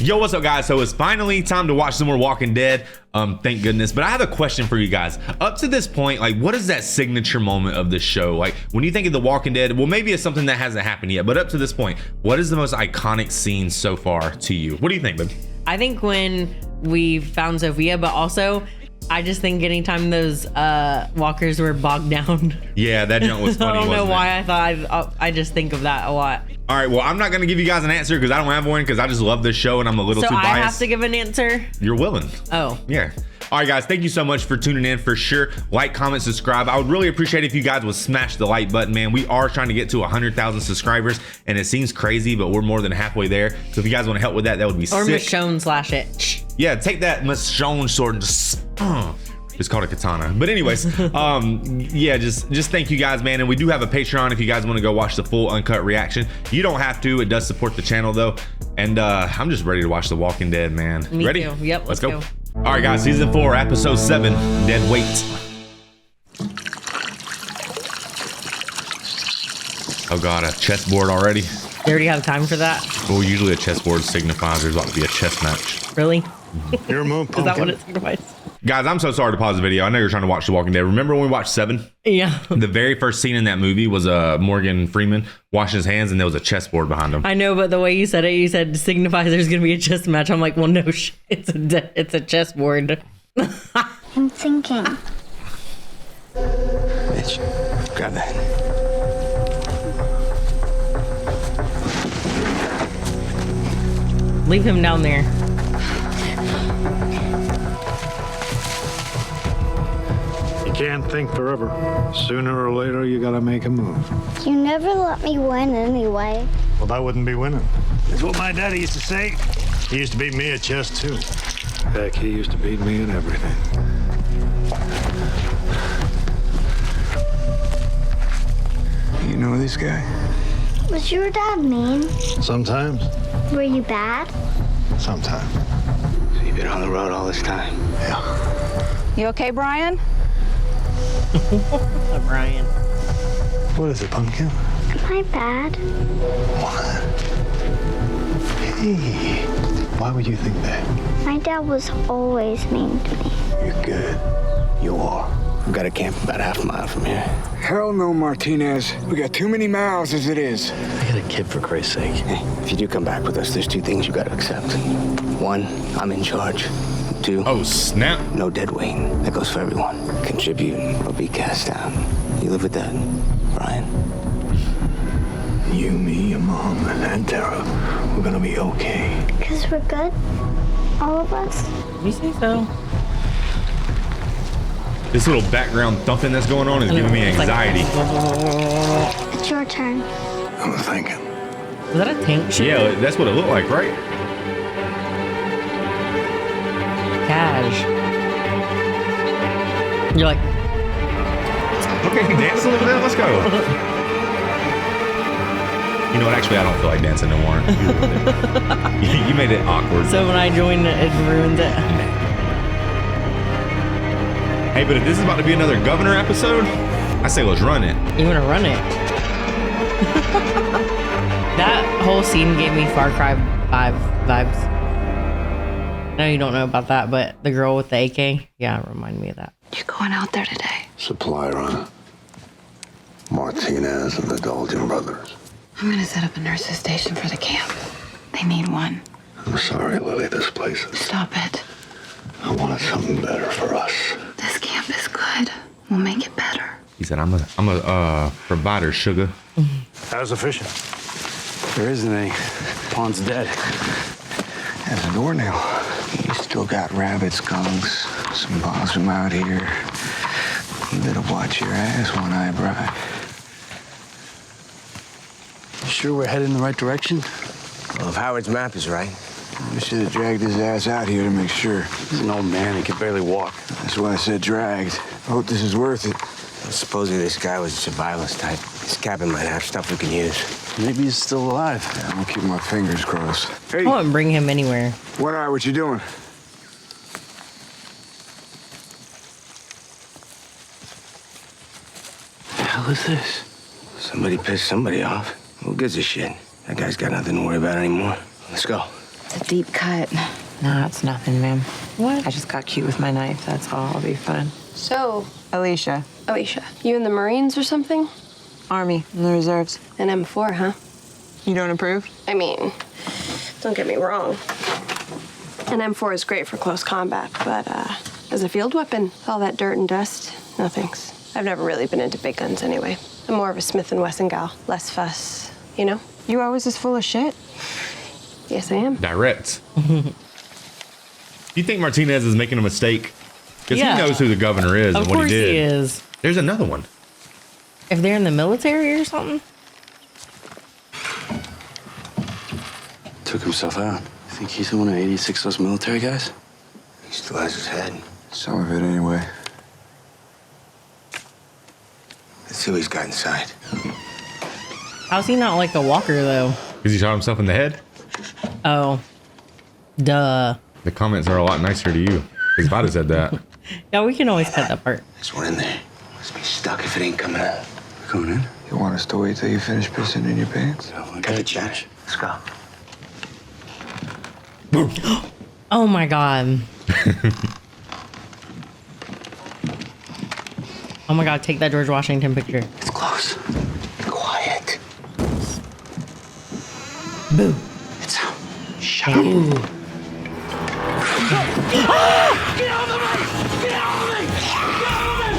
Yo, what's up, guys? So it's finally time to watch some more Walking Dead. Thank goodness. But I have a question for you guys. Up to this point, like, what is that signature moment of the show? Like, when you think of the Walking Dead, well, maybe it's something that hasn't happened yet, but up to this point, what is the most iconic scene so far to you? What do you think, babe? I think when we found Sophia, but also I just think anytime those walkers were bogged down. Yeah, that jump was funny. I don't know wasn't why it? I thought I just think of that a lot. All right, well, I'm not going to give you guys an answer because I don't have one because I just love this show and I'm a little too biased. So I have to give an answer? You're willing. Oh. Yeah. All right, guys, thank you so much for tuning in for sure. Like, comment, subscribe. I would really appreciate if you guys would smash the like button, man. We are trying to get to 100,000 subscribers and it seems crazy, but we're more than halfway there. So if you guys want to help with that, that would be sick. Or Michonne slash it. Yeah, take that Michonne sword and just... It's called a katana. But anyways, yeah, just thank you guys, man. And we do have a Patreon if you guys want to go watch the full uncut reaction. You don't have to. It does support the channel, though. And I'm just ready to watch The Walking Dead, man. Me Ready? too. Yep, let's go. All right, guys, season 4, episode 7, Dead Weight. Oh, God, a chessboard already? You already have time for that? Well, usually a chessboard signifies there's about to be a chess match. Really? Your move, Is that what it signifies? Guys, I'm so sorry to pause the video. I know you're trying to watch The Walking Dead. Remember when we watched 7? Yeah. The very first scene in that movie was Morgan Freeman washing his hands and there was a chessboard behind him. I know, but the way you said it, you said signifies there's going to be a chess match. I'm like, well, no shit. It's a chessboard. I'm thinking. Mitch, grab that. Leave him down there. You can't think forever. Sooner or later, you gotta make a move. You never let me win anyway. Well, that wouldn't be winning. That's what my daddy used to say. He used to beat me at chess, too. Heck, he used to beat me at everything. You know this guy? Was your dad mean? Sometimes. Were you bad? Sometimes. So you've been on the road all this time? Yeah. You okay, Brian? Brian. What is it, Pumpkin? Am I bad? What? Hey, why would you think that? My dad was always mean to me. You're good. You are. We've got a camp about half a mile from here. Hell no, Martinez. We got too many miles as it is. I had a kid, for Christ's sake. Hey, if you do come back with us, there's 2 things you gotta accept. 1, I'm in charge. 2, Oh, snap. no dead weight. That goes for everyone. Contribute or be cast out. You live with that, Brian? You, me, your mom, and Tara, we're gonna be okay. Because we're good? All of us? You say so? This little background thumping that's going on is giving me It's like- anxiety. It's your turn. I'm thinking. Was that a tank ship? Yeah, that's what it looked like, right? Cash. You're like, Okay, dance a little bit. Let's go. You know what? Actually, I don't feel like dancing no more. You made it awkward. so when I joined it ruined it. Hey, but if this is about to be another governor episode, I say let's run it. You want to run it? That whole scene gave me Far Cry 5 vibes. I know you don't know about that, but the girl with the AK, yeah, it reminded me of that. You going out there today? Supply run. Martinez and the Dalton brothers. I'm gonna set up a nurse's station for the camp. They need one. I'm sorry, Lily, this place is... Stop it. I wanted something better for us. This camp is good. We'll make it better. He said, I'm a provider, sugar. How's the fishing? There isn't any. Pond's dead. Has a doornail. You still got rabbits, skunks, some possum out here. You better watch your ass, One-Eye Bride. You sure we're headed in the right direction? Well, if Howard's map is right. We should have dragged his ass out here to make sure. He's an old man. He can barely walk. That's why I said dragged. I hope this is worth it. Supposedly this guy was a survivalist type. This cabin might have stuff we can use. Maybe he's still alive. I'm gonna keep my fingers crossed. Hey, I wouldn't bring him anywhere. One-Eye, what you doing? The hell is this? Somebody pissed somebody off. Who gives a shit? That guy's got nothing to worry about anymore. Let's go. It's a deep cut. Nah, it's nothing, ma'am. What? I just got cute with my knife. That's all. I'll be fine. So, Alicia, you in the Marines or something? Army, in the reserves. An M4, huh? You don't approve? I mean, don't get me wrong. An M4 is great for close combat, but as a field weapon, all that dirt and dust, no thanks. I've never really been into big guns anyway. I'm more of a Smith & Wesson gal. Less fuss, you know? You always as full of shit? Yes, I am. Direct. You think Martinez is making a mistake? Because Yeah. he knows who the governor is Of and what course he did. he is. There's another one. If they're in the military or something? Took himself out. You think he's the one of 86 those military guys? He still has his head. Some of it, anyway. Let's see what he's got inside. How's he not like a walker, though? Because he shot himself in the head? Oh. Duh. The comments are a lot nicer to you. Because if I'd have said that. Yeah, we can always cut that part. There's one in there. Must be stuck if it ain't coming out. Going in? You want us to wait till you finish pissing in your pants? Got the chat. Let's go. Oh my god. Oh my god, take that George Washington picture. It's close. Quiet. Boo. It's out. Shut up. Ooh. Get off of me! Get off of me! Get off of me!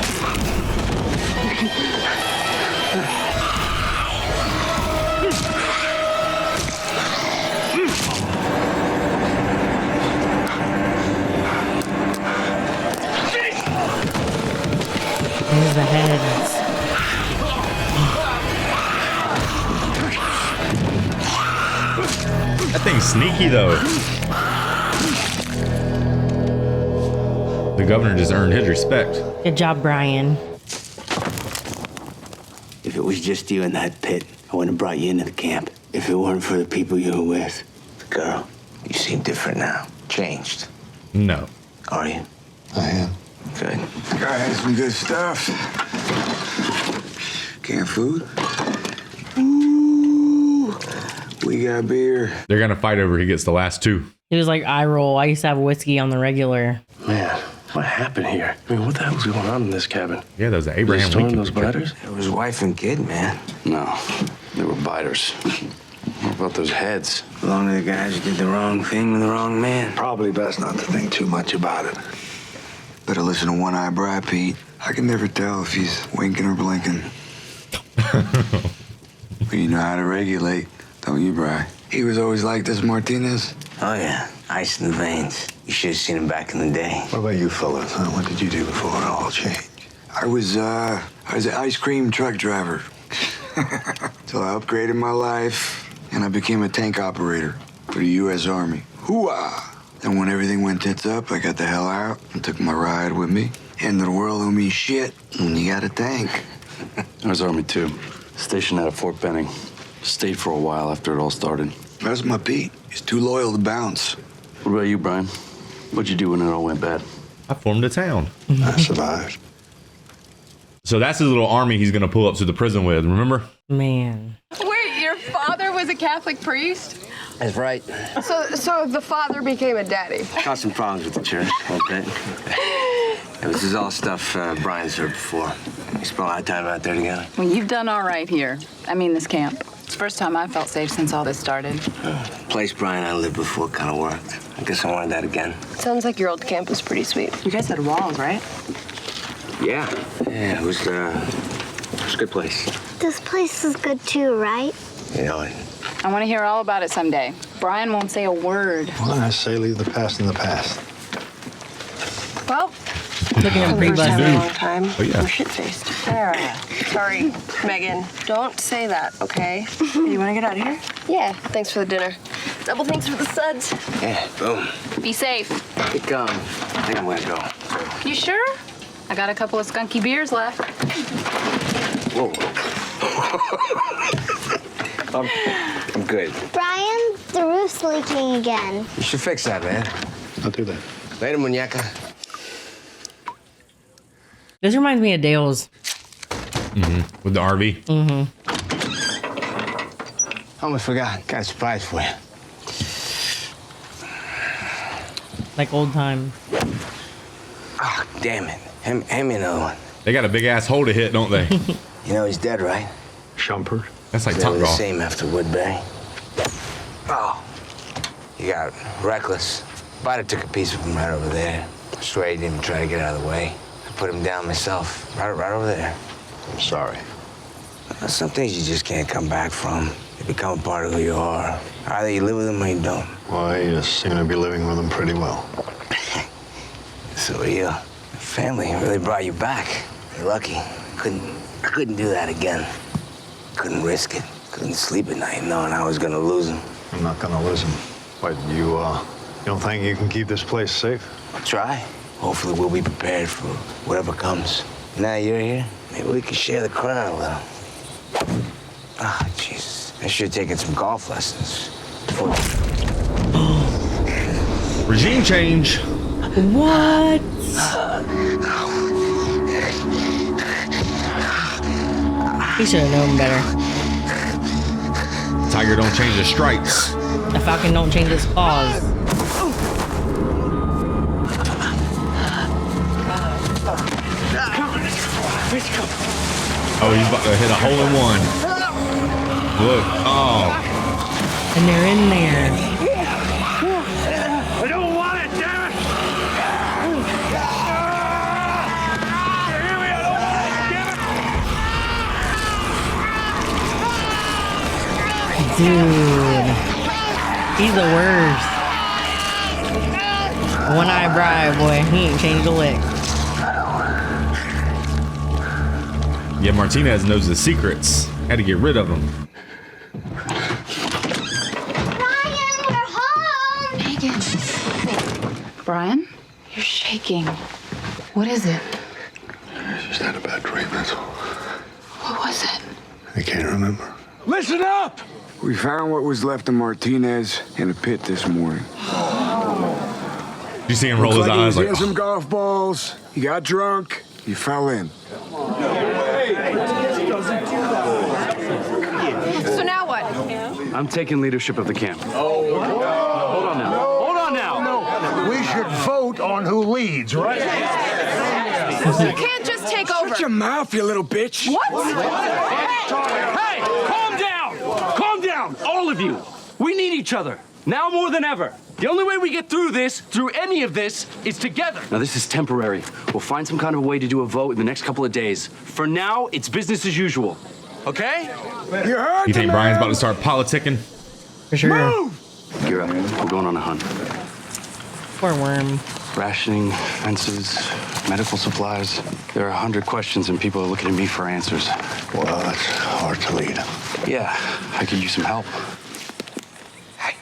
There's the heads. That thing's sneaky, though. The governor just earned his respect. Good job, Brian. If it was just you in that pit, I wouldn't have brought you into the camp. If it weren't for the people you were with. Girl, you seem different now. Changed. No. Are you? I am. Good. Guy has some good stuff. Canned food. Ooh, we got beer. They're going to fight over who gets the last two. It was like eye roll. I used to have whiskey on the regular. Man, what happened here? I mean, what the hell's going on in this cabin? Yeah, those are Abraham Storm Lincoln those pictures. biters? It was wife and kid, man. No, they were biters. What about those heads? Belong to the guys who did the wrong thing with the wrong man. Probably best not to think too much about it. Better listen to One Eye Bry, Pete. I can never tell if he's winking or blinking. But you know how to regulate, don't you, Bry? He was always like this, Martinez. Oh, yeah. Ice in the veins. You should have seen him back in the day. What about you fellas, huh? What did you do before it all changed? I was an ice cream truck driver. Till I upgraded my life, and I became a tank operator for the U.S. Army. Hoo-ah! And when everything went tits up, I got the hell out and took my ride with me. End of the world don't mean shit when you got a tank. I was Army too. Stationed out at Fort Benning. Stayed for a while after it all started. That's my Pete. He's too loyal to bounce. What about you, Brian? What'd you do when it all went bad? I formed a town. I survived. So that's his little army he's going to pull up to the prison with, remember? Man. Wait, your father was a Catholic priest? That's right. So the father became a daddy. Got some problems with the church, a bit. This is all stuff Brian's heard before. We spent a lot of time out there together. Well, you've done all right here. I mean, this camp. It's the first time I felt safe since all this started. Place Brian and I lived before kind of worked. I guess I wanted that again. Sounds like your old camp was pretty sweet. You guys had walls, right? Yeah, it was a good place. This place is good too, right? You know, I want to hear all about it someday. Brian won't say a word. Well, I say leave the past in the past. Well, Looking at first time in a pre-buzz. long time, Oh, yeah. we're shit-faced. Sorry, Megan. Don't say that, okay? You want to get out of here? Yeah, thanks for the dinner. Double thanks for the suds. yeah, boom. Be safe. I think I'm gonna go. You sure? I got a couple of skunky beers left. Whoa. I'm good. Brian, the roof's leaking again. You should fix that, man. I'll do that. Later, muñeca. This reminds me of Dale's. With the RV. Almost forgot. Got a surprise for you. Like old times. Oh, damn it. Hand me another one. They got a big ass hole to hit, don't they? You know he's dead, right? Shumpert? That's like They Top were the Golf. same after Woodbury. Oh, you got reckless. Bida took a piece of him right over there. I swear he didn't even try to get out of the way. I put him down myself, right over there. I'm sorry. Some things you just can't come back from. They become a part of who you are. Either you live with them or you don't. Why, you seem to be living with them pretty well. So your family really brought you back. You're lucky. I couldn't do that again. Couldn't risk it. Couldn't sleep at night knowing I was gonna lose him. I'm not gonna lose him. But you don't think you can keep this place safe? I'll try. Hopefully we'll be prepared for whatever comes. Now you're here, maybe we can share the crown a little. Ah, Jesus. I should have taken some golf lessons. Regime change. What? He should have known better. Tiger don't change the stripes. The falcon don't change his claws. Oh, he's about to hit a hole in one. Look. Oh. And they're in there. I don't want it, damn it! Dude. He's the worst. One-eyed bride, boy. He ain't changed a lick. Yeah, Martinez knows the secrets. Had to get rid of them. Brian, we're home! Megan. Brian? You're shaking. What is it? I just had a bad dream, that's all. What was it? I can't remember. Listen up! We found what was left of Martinez in a pit this morning. You see him roll his Looks like eyes he like, was hitting some golf balls. He got drunk. He fell in. So now what? I'm taking leadership of the camp. Hold on now. Hold on now. We should vote on who leads, right? You can't just take over. Shut your mouth, you little bitch. What? Hey, calm down. Calm down, all of you. We need each other, now more than ever. The only way we get through this, through any of this, is together. Now, this is temporary. We'll find some kind of way to do a vote in the next couple of days. For now, it's business as usual. Okay? You heard you think the Brian's man. about to start politicking? For sure. Move! Gear up. We're going on a hunt. Poor worm. Rationing, fences, medical supplies. There are 100 questions and people are looking at me for answers. Well, that's hard to lead. Yeah, I could use some help. Hey.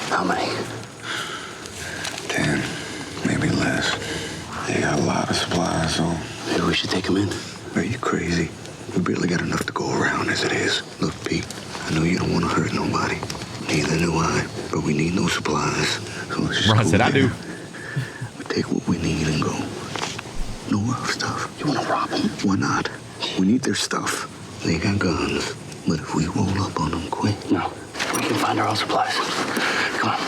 How many? 10, maybe less. They got a lot of supplies, so. Maybe we should take them in. Are you crazy? We barely got enough to go around as it is. Look, Pete, I know you don't want to hurt nobody. Neither do I. But we need no supplies. So let's just Ron go said, I there. do. We take what we need and go. No rough stuff. You want to rob them? Why not? We need their stuff. They got guns. But if we roll up on them quick. No. We can find our own supplies. Come on.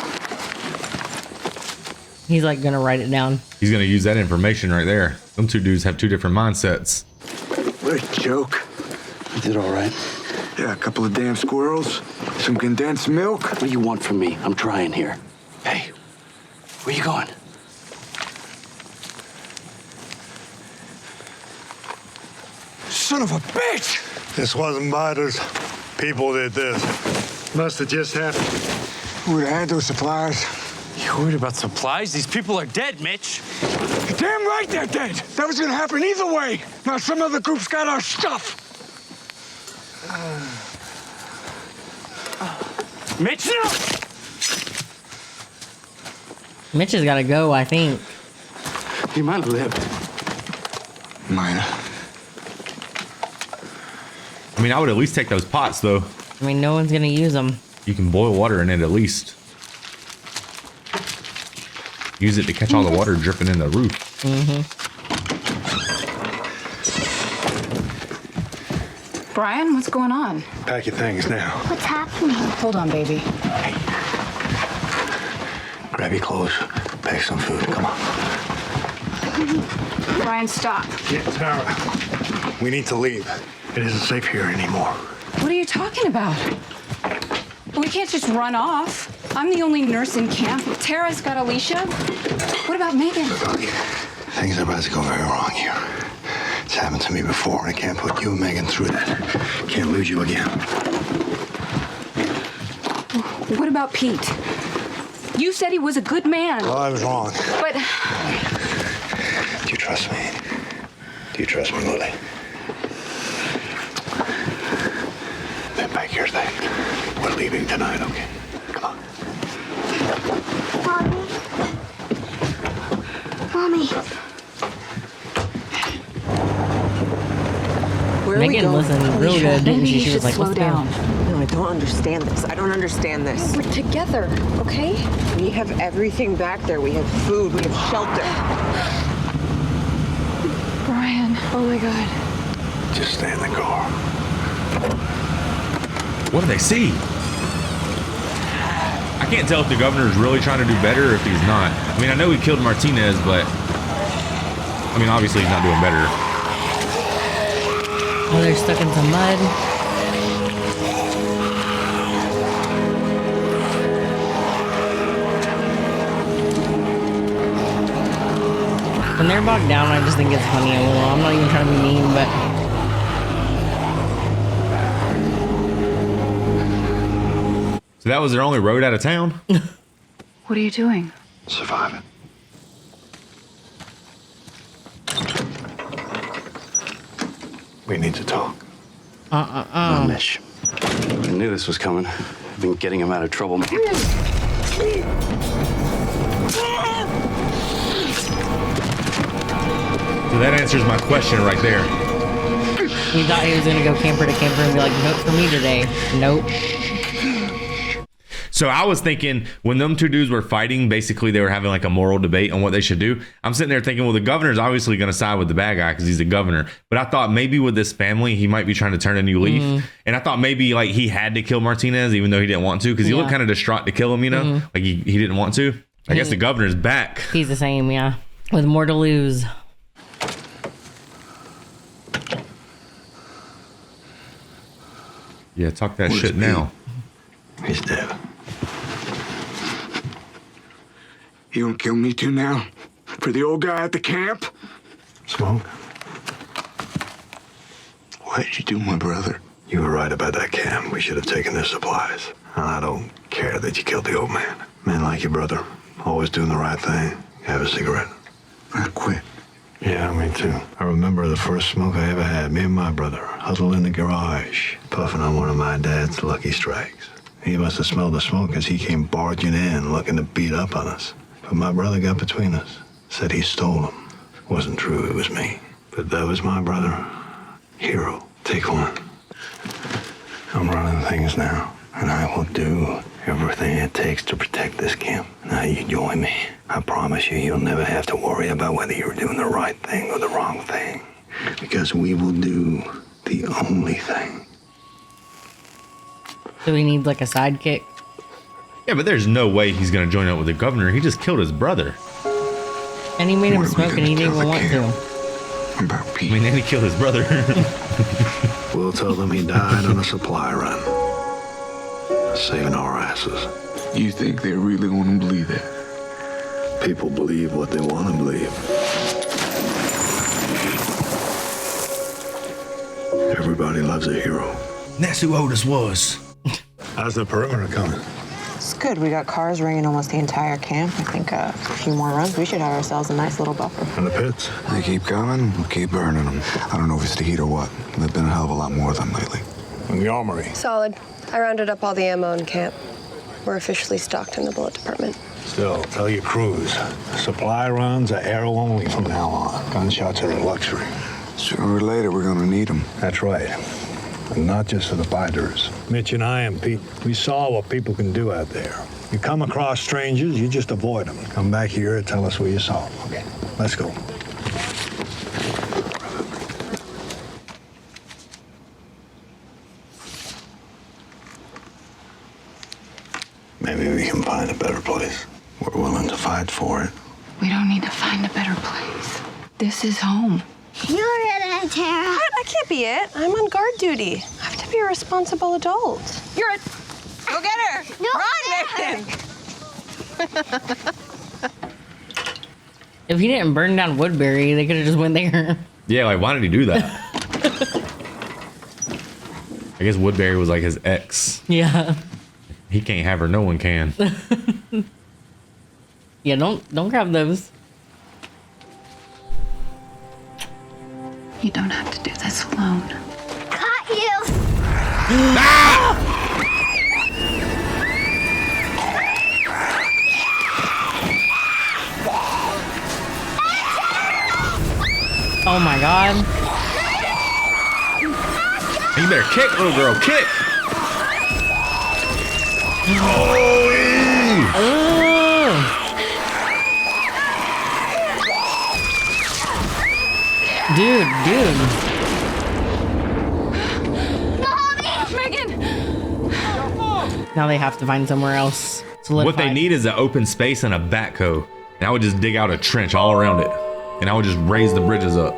He's like gonna write it down. He's gonna use that information right there. Them two dudes have two different mindsets. What a joke. You did all right. Yeah, a couple of damn squirrels, some condensed milk. What do you want from me? I'm trying here. Hey, where you going? Son of a bitch! This wasn't Biden's. People did this. Must have just happened. Who would have had those supplies? You worried about supplies? These people are dead, Mitch. You're damn right they're dead. That was gonna happen either way. Now some other group's got our stuff. Mitch, no! Mitch has gotta go, I think. He might have lived. Mina. I mean, I would at least take those pots, though. I mean, no one's gonna use them. You can boil water in it at least. Use it to catch all the water dripping in the roof. Brian, what's going on? Pack your things now. What's happening? Hold on, baby. Grab your clothes. Pack some food. Come on. Brian, stop. Yeah, Tara. We need to leave. It isn't safe here anymore. What are you talking about? We can't just run off. I'm the only nurse in camp. Tara's got Alicia. What about Megan? Look, things are about to go very wrong here. It's happened to me before, and I can't put you and Megan through that. Can't lose you again. What about Pete? You said he was a good man. Well, I was wrong. But Do you trust me? Do you trust me, Lily? Then pack your things. We're leaving tonight, okay? Come on. Mommy. Where are we Megan going? listened real good, didn't she? you She should was like, slow let's down. go. No, I don't understand this. I don't understand this. We're together, okay? We have everything back there. We have food. We have shelter. Brian. Oh my God. Just stay in the car. What do they see? I can't tell if the governor's really trying to do better or if he's not. I mean, I know he killed Martinez, but I mean, obviously he's not doing better. Oh, they're stuck in some mud. When they're bogged down, I just think it's funny a little. I'm not even trying to be mean, but So that was their only road out of town? What are you doing? Surviving. We need to talk. No, Mitch. I knew this was coming. I've been getting him out of trouble. So that answers my question right there. we thought he was gonna go camper to camper and be like, nope, for me today. Nope. So I was thinking when them two dudes were fighting, basically they were having like a moral debate on what they should do. I'm sitting there thinking, well, the governor's obviously going to side with the bad guy because he's the governor. But I thought maybe with this family, he might be trying to turn a new leaf. And I thought maybe like he had to kill Martinez, even though he didn't want to, because he looked kind of distraught to kill him, you know, like he didn't want to. I guess the governor's back. He's the same, yeah. With more to lose. Yeah, talk that shit now. He's dead. You gonna kill me too now? For the old guy at the camp? Smoke? What did you do, my brother? You were right about that camp. We should have taken their supplies. And I don't care that you killed the old man. Men like your brother, always doing the right thing. Have a cigarette. I quit. Yeah, me too. I remember the first smoke I ever had. Me and my brother huddled in the garage, puffing on one of my dad's Lucky Strikes. He must have smelled the smoke as he came barging in, looking to beat up on us. But my brother got between us. Said he stole him. Wasn't true, it was me. But that was my brother. Hero. Take one. I'm running things now, and I will do everything it takes to protect this camp. Now you join me. I promise you, you'll never have to worry about whether you're doing the right thing or the wrong thing. Because we will do the only thing. Do we need like a sidekick? Yeah, but there's no way he's going to join up with the governor. He just killed his brother. And he made him smoke and he didn't even want to. About Pete. I mean, then he killed his brother. We'll tell them he died on a supply run. Saving our asses. You think they really want to believe that? People believe what they want to believe. Everybody loves a hero. That's who Otis was. How's the perimeter coming? It's good. We got cars ringing almost the entire camp. I think a few more runs, we should have ourselves a nice little buffer. And the pits? They keep coming, we'll keep burning them. I don't know if it's the heat or what. There've been a hell of a lot more of them lately. And the armory? Solid. I rounded up all the ammo in camp. We're officially stocked in the bullet department. Still, tell your crews. Supply runs are arrow only from now on. Gunshots are a luxury. Sooner or later, we're gonna need them. That's right. And not just for the fighters. Mitch and I and Pete, we saw what people can do out there. You come across strangers, you just avoid them. Come back here and tell us what you saw. Okay, let's go. Maybe we can find a better place. We're willing to fight for it. We don't need to find a better place. This is home. You're it, Tara. That can't be it. I'm on guard duty. I have to be a responsible adult. You're it. Go get her. No, Run, Megan. If he didn't burn down Woodbury, they could have just went there. Yeah, like, why did he do that? I guess Woodbury was like his ex. Yeah. He can't have her, no one can. Yeah, don't grab those. You don't have to do this alone. Caught you. Ah! Oh my god. You better kick, little girl, kick. Dude. Megan! Now they have to find somewhere else. What they need is an open space and a backhoe. And I would just dig out a trench all around it. And I would just raise the bridges up.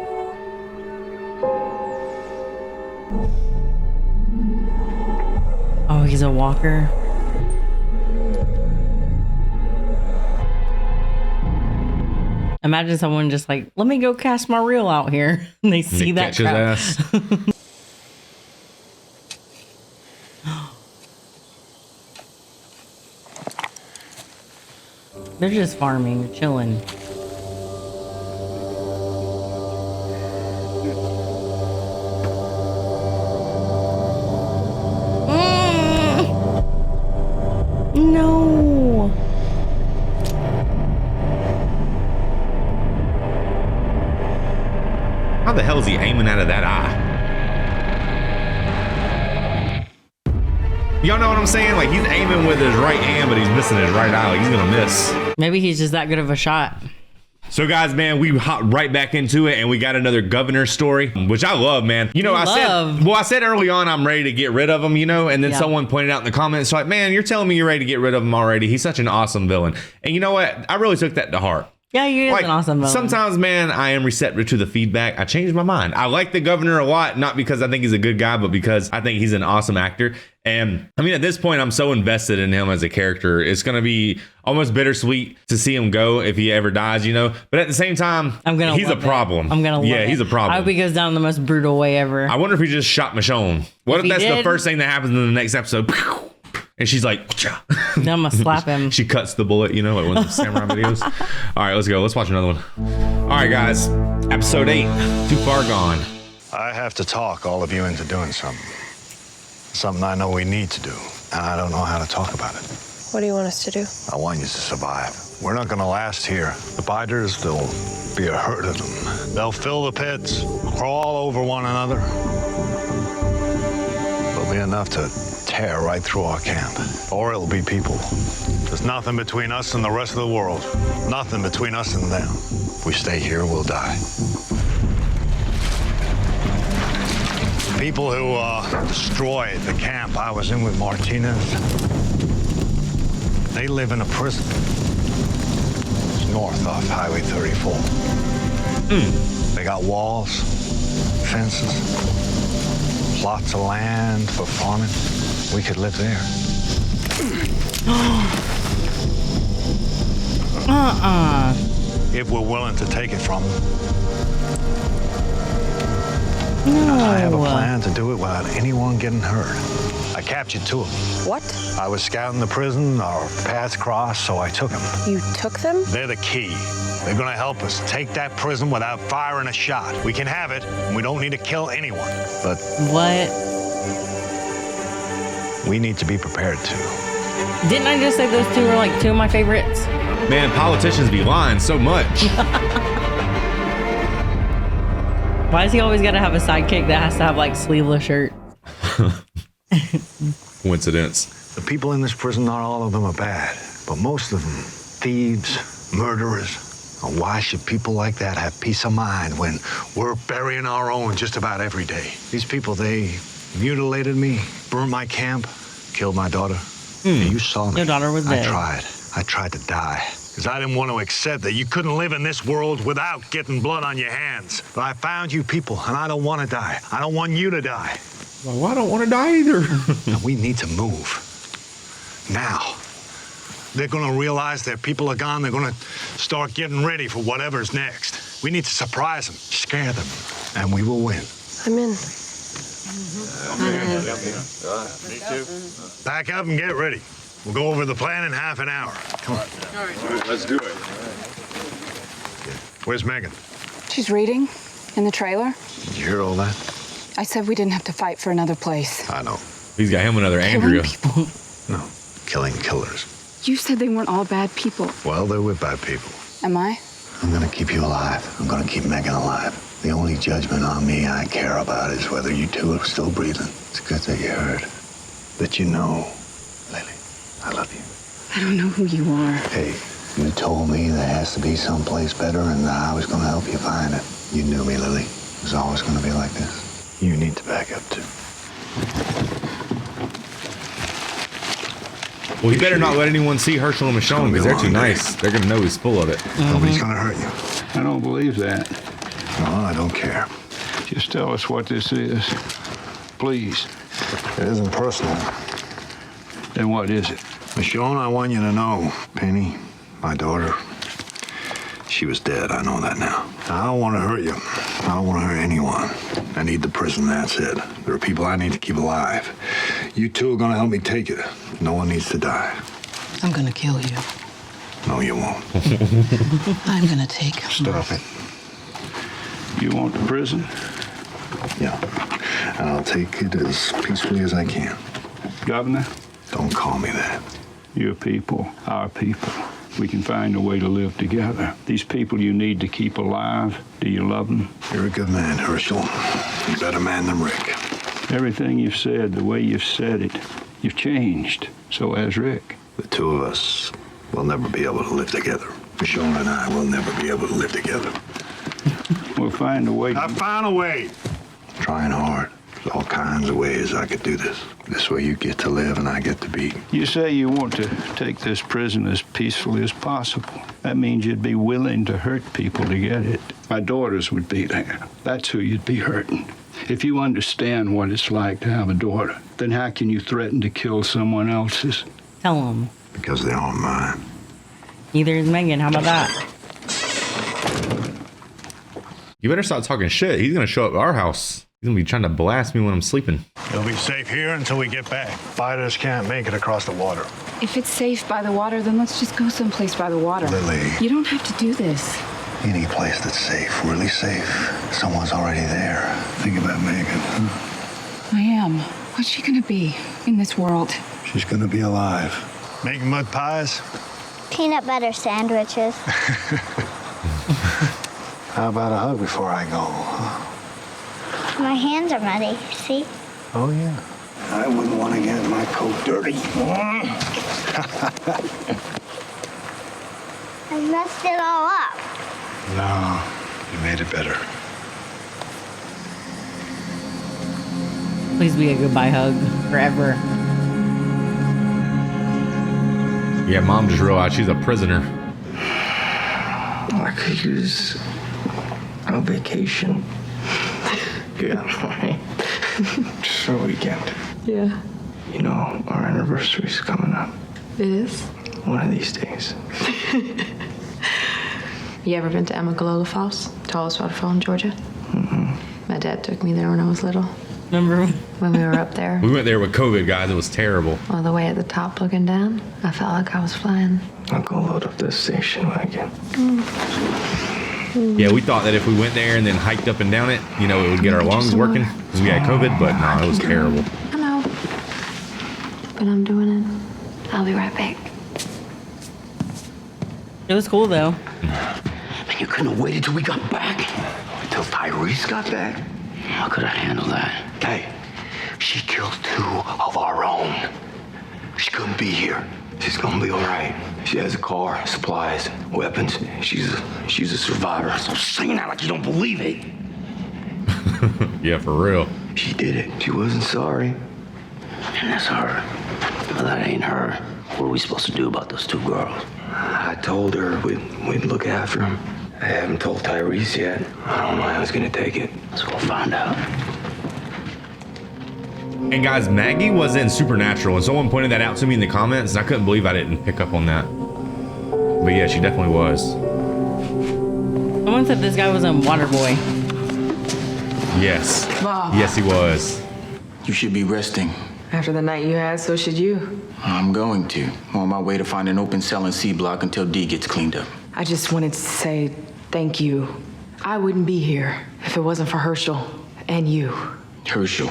Oh, he's a walker. Imagine someone just like, let me go cast my reel out here. And they see that catch his crap. ass. They're just farming, chilling. No. How the hell is he aiming out of that eye? Y'all know what I'm saying? Like, he's aiming with his right hand, but he's missing his right eye. Like, he's gonna miss. Maybe he's just that good of a shot. So guys, man, we hop right back into it, and we got another governor story, which I love, man. You know, I said early on I'm ready to get rid of him, you know, and then someone pointed out in the comments, like, man, you're telling me you're ready to get rid of him already. He's such an awesome villain. And you know what? I really took that to heart. Yeah, he is an awesome villain. Sometimes, man, I am receptive to the feedback. I changed my mind. I like the governor a lot, not because I think he's a good guy, but because I think he's an awesome actor. And I mean, at this point, I'm so invested in him as a character. It's going to be almost bittersweet to see him go if he ever dies, you know. But at the same time, he's a problem. I'm going to love it. Yeah, he's a problem. I hope he goes down the most brutal way ever. I wonder if he just shot Michonne. What if that's the first thing that happens in the next episode? And she's like, I'm gonna slap him. She cuts the bullet, you know, like one of those samurai videos. All right, let's go. Let's watch another one. All right, guys. Episode 8, Too Far Gone. I have to talk all of you into doing something. Something I know we need to do, and I don't know how to talk about it. What do you want us to do? I want you to survive. We're not gonna last here. The biters, there'll be a herd of them. They'll fill the pits, crawl over one another. There'll be enough to tear right through our camp. Or it'll be people. There's nothing between us and the rest of the world. Nothing between us and them. If we stay here, we'll die. People who destroyed the camp I was in with Martinez, they live in a prison. It's north off Highway 34. They got walls, fences, plots of land for farming. We could live there. If we're willing to take it from them. No. I have a plan to do it without anyone getting hurt. I captured 2 of them. What? I was scouting the prison, our paths crossed, so I took them. You took them? They're the key. They're gonna help us take that prison without firing a shot. We can have it, and we don't need to kill anyone. But what? We need to be prepared to. Didn't I just say those 2 were like 2 of my favorites? Man, politicians be lying so much. Why does he always got to have a sidekick that has to have like sleeveless shirt? Coincidence. The people in this prison, not all of them are bad, but most of them, thieves, murderers. And why should people like that have peace of mind when we're burying our own just about every day? These people, they mutilated me, burned my camp, killed my daughter. You saw me. Your daughter was dead. I tried to die. Because I didn't want to accept that you couldn't live in this world without getting blood on your hands. But I found you people, and I don't want to die. I don't want you to die. Well, I don't want to die either. And we need to move. Now. They're going to realize their people are gone. They're going to start getting ready for whatever's next. We need to surprise them, scare them, and we will win. I'm in. Me too. Pack up and get ready. We'll go over the plan in half an hour. Come on. All right, let's do it. Where's Megan? She's reading in the trailer. Did you hear all that? I said we didn't have to fight for another place. I know. He's got him another Andrea. People. No, killing killers. You said they weren't all bad people. Well, they were bad people. Am I? I'm gonna keep you alive. I'm gonna keep Megan alive. The only judgment on me I care about is whether you two are still breathing. It's good that you heard. That you know, Lily, I love you. I don't know who you are. Hey, you told me there has to be someplace better and that I was gonna help you find it. You knew me, Lily. It was always gonna be like this. You need to back up, too. Well, he better not let anyone see Herschel and Michonne because they're too nice. They're going to know he's full of it. Nobody's gonna hurt you. I don't believe that. No, I don't care. Just tell us what this is. Please. It isn't personal. Then what is it? Michonne, I want you to know, Penny, my daughter, she was dead. I know that now. I don't want to hurt you. I don't want to hurt anyone. I need the prison, that's it. There are people I need to keep alive. You two are going to help me take it. No one needs to die. I'm gonna kill you. No, you won't. I'm gonna take him. Stop it. You want the prison? Yeah. And I'll take it as peacefully as I can. Governor? Don't call me that. Your people, our people. We can find a way to live together. These people you need to keep alive, do you love them? You're a good man, Herschel. A better man than Rick. Everything you've said, the way you've said it, you've changed. So has Rick. The two of us will never be able to live together. Michonne and I will never be able to live together. We'll find a way. I found a way. Trying hard. There's all kinds of ways I could do this. This way you get to live and I get to be. You say you want to take this prison as peacefully as possible. That means you'd be willing to hurt people to get it. My daughters would be there. That's who you'd be hurting. If you understand what it's like to have a daughter, then how can you threaten to kill someone else's? Tell him. Because they aren't mine. Neither is Megan. How about that? You better stop talking shit. He's going to show up at our house. He's going to be trying to blast me when I'm sleeping. You'll be safe here until we get back. Fighters can't make it across the water. If it's safe by the water, then let's just go someplace by the water. Lily. You don't have to do this. Any place that's safe, really safe. Someone's already there. Think about Megan. I am. What's she gonna be in this world? She's gonna be alive. Making mud pies? Peanut butter sandwiches. How about a hug before I go? My hands are muddy, see? Oh, yeah. I wouldn't want to get my coat dirty. I messed it all up. No, you made it better. Please be a goodbye hug forever. Yeah, Mom just realized she's a prisoner. I could use a vacation. Yeah, right. Just for a weekend. Yeah. You know, our anniversary's coming up. It is? One of these days. You ever been to Emma Galola Falls? Tallest waterfall in Georgia? Mm-hmm. My dad took me there when I was little. Remember when we were up there? We went there with COVID, guys. It was terrible. All the way at the top looking down, I felt like I was flying. I'll go load up this station wagon. Yeah, we thought that if we went there and then hiked up and down it, you know, it would get our lungs working because we had COVID, but no, it was terrible. I know. But I'm doing it. I'll be right back. It was cool though. Man, you couldn't have waited till we got back. Till Tyrese got back. How could I handle that? Hey, she killed 2 of our own. She couldn't be here. She's gonna be all right. She has a car, supplies, weapons. She's a survivor. Stop saying that like you don't believe it. Yeah, for real. She did it. She wasn't sorry. And that's her. Well, that ain't her. What are we supposed to do about those 2 girls? I told her we'd look after them. I haven't told Tyrese yet. I don't know how he's gonna take it. Let's go find out. And guys, Maggie was in Supernatural, and someone pointed that out to me in the comments, and I couldn't believe I didn't pick up on that. But yeah, she definitely was. Someone said this guy was in Waterboy. Yes. Bob. Yes, he was. You should be resting. After the night you had, so should you. I'm going to. I'm on my way to find an open cell in C block until D gets cleaned up. I just wanted to say thank you. I wouldn't be here if it wasn't for Herschel and you. Herschel,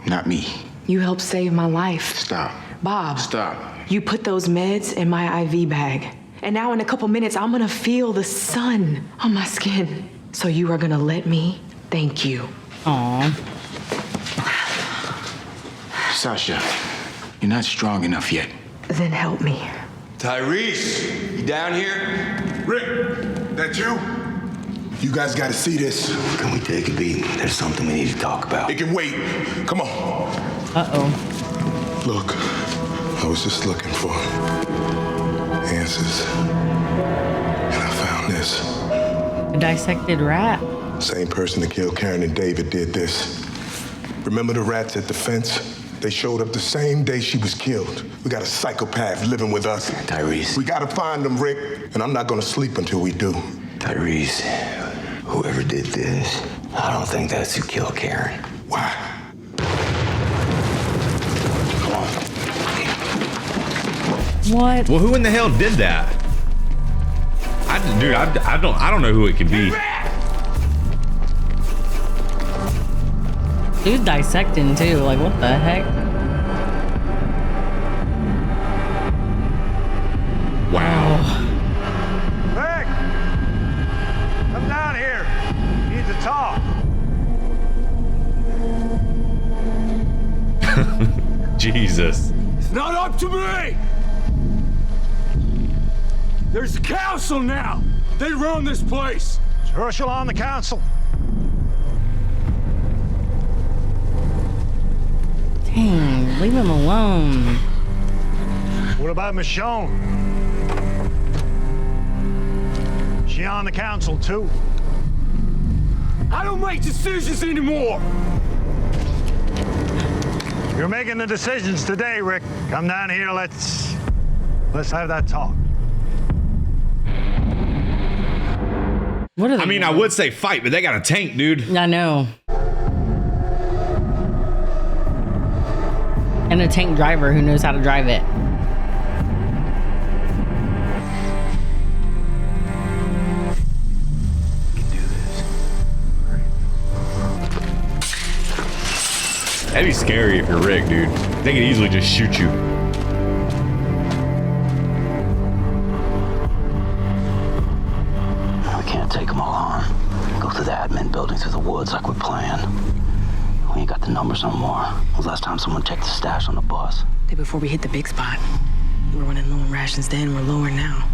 not me. You helped save my life. Stop. Bob. Stop. You put those meds in my IV bag. And now in a couple minutes, I'm gonna feel the sun on my skin. So you are gonna let me thank you. Aww. Sasha, you're not strong enough yet. Then help me. Tyrese, you down here? Rick, that you? You guys gotta see this. Can we take a beat? There's something we need to talk about. It can wait. Come on. Uh-oh. Look, I was just looking for answers. And I found this. A dissected rat. Same person that killed Karen and David did this. Remember the rats at the fence? They showed up the same day she was killed. We got a psychopath living with us. Tyrese. We gotta find him, Rick. And I'm not gonna sleep until we do. Tyrese, whoever did this, I don't think that's who killed Karen. Why? Come on. What? Well, who in the hell did that? I don't know who it could be. Dude's dissecting too. Like, what the heck? Wow. Rick! Come down here. We need to talk. Jesus. It's not up to me! There's a council now! They run this place! Is Herschel on the council? Dang, leave him alone. What about Michonne? She on the council too? I don't make decisions anymore! You're making the decisions today, Rick. Come down here, let's have that talk. What are they I mean, I would say fight, but they got a tank, dude. I know. And a tank driver who knows how to drive it. That'd be scary if you're Rick, dude. They could easily just shoot you. We can't take them all on. Go through the admin building through the woods like we planned. We ain't got the numbers no more. When was the last time someone checked the stash on the bus? Day before we hit the big spot. We were running low on rations then, we're lower now.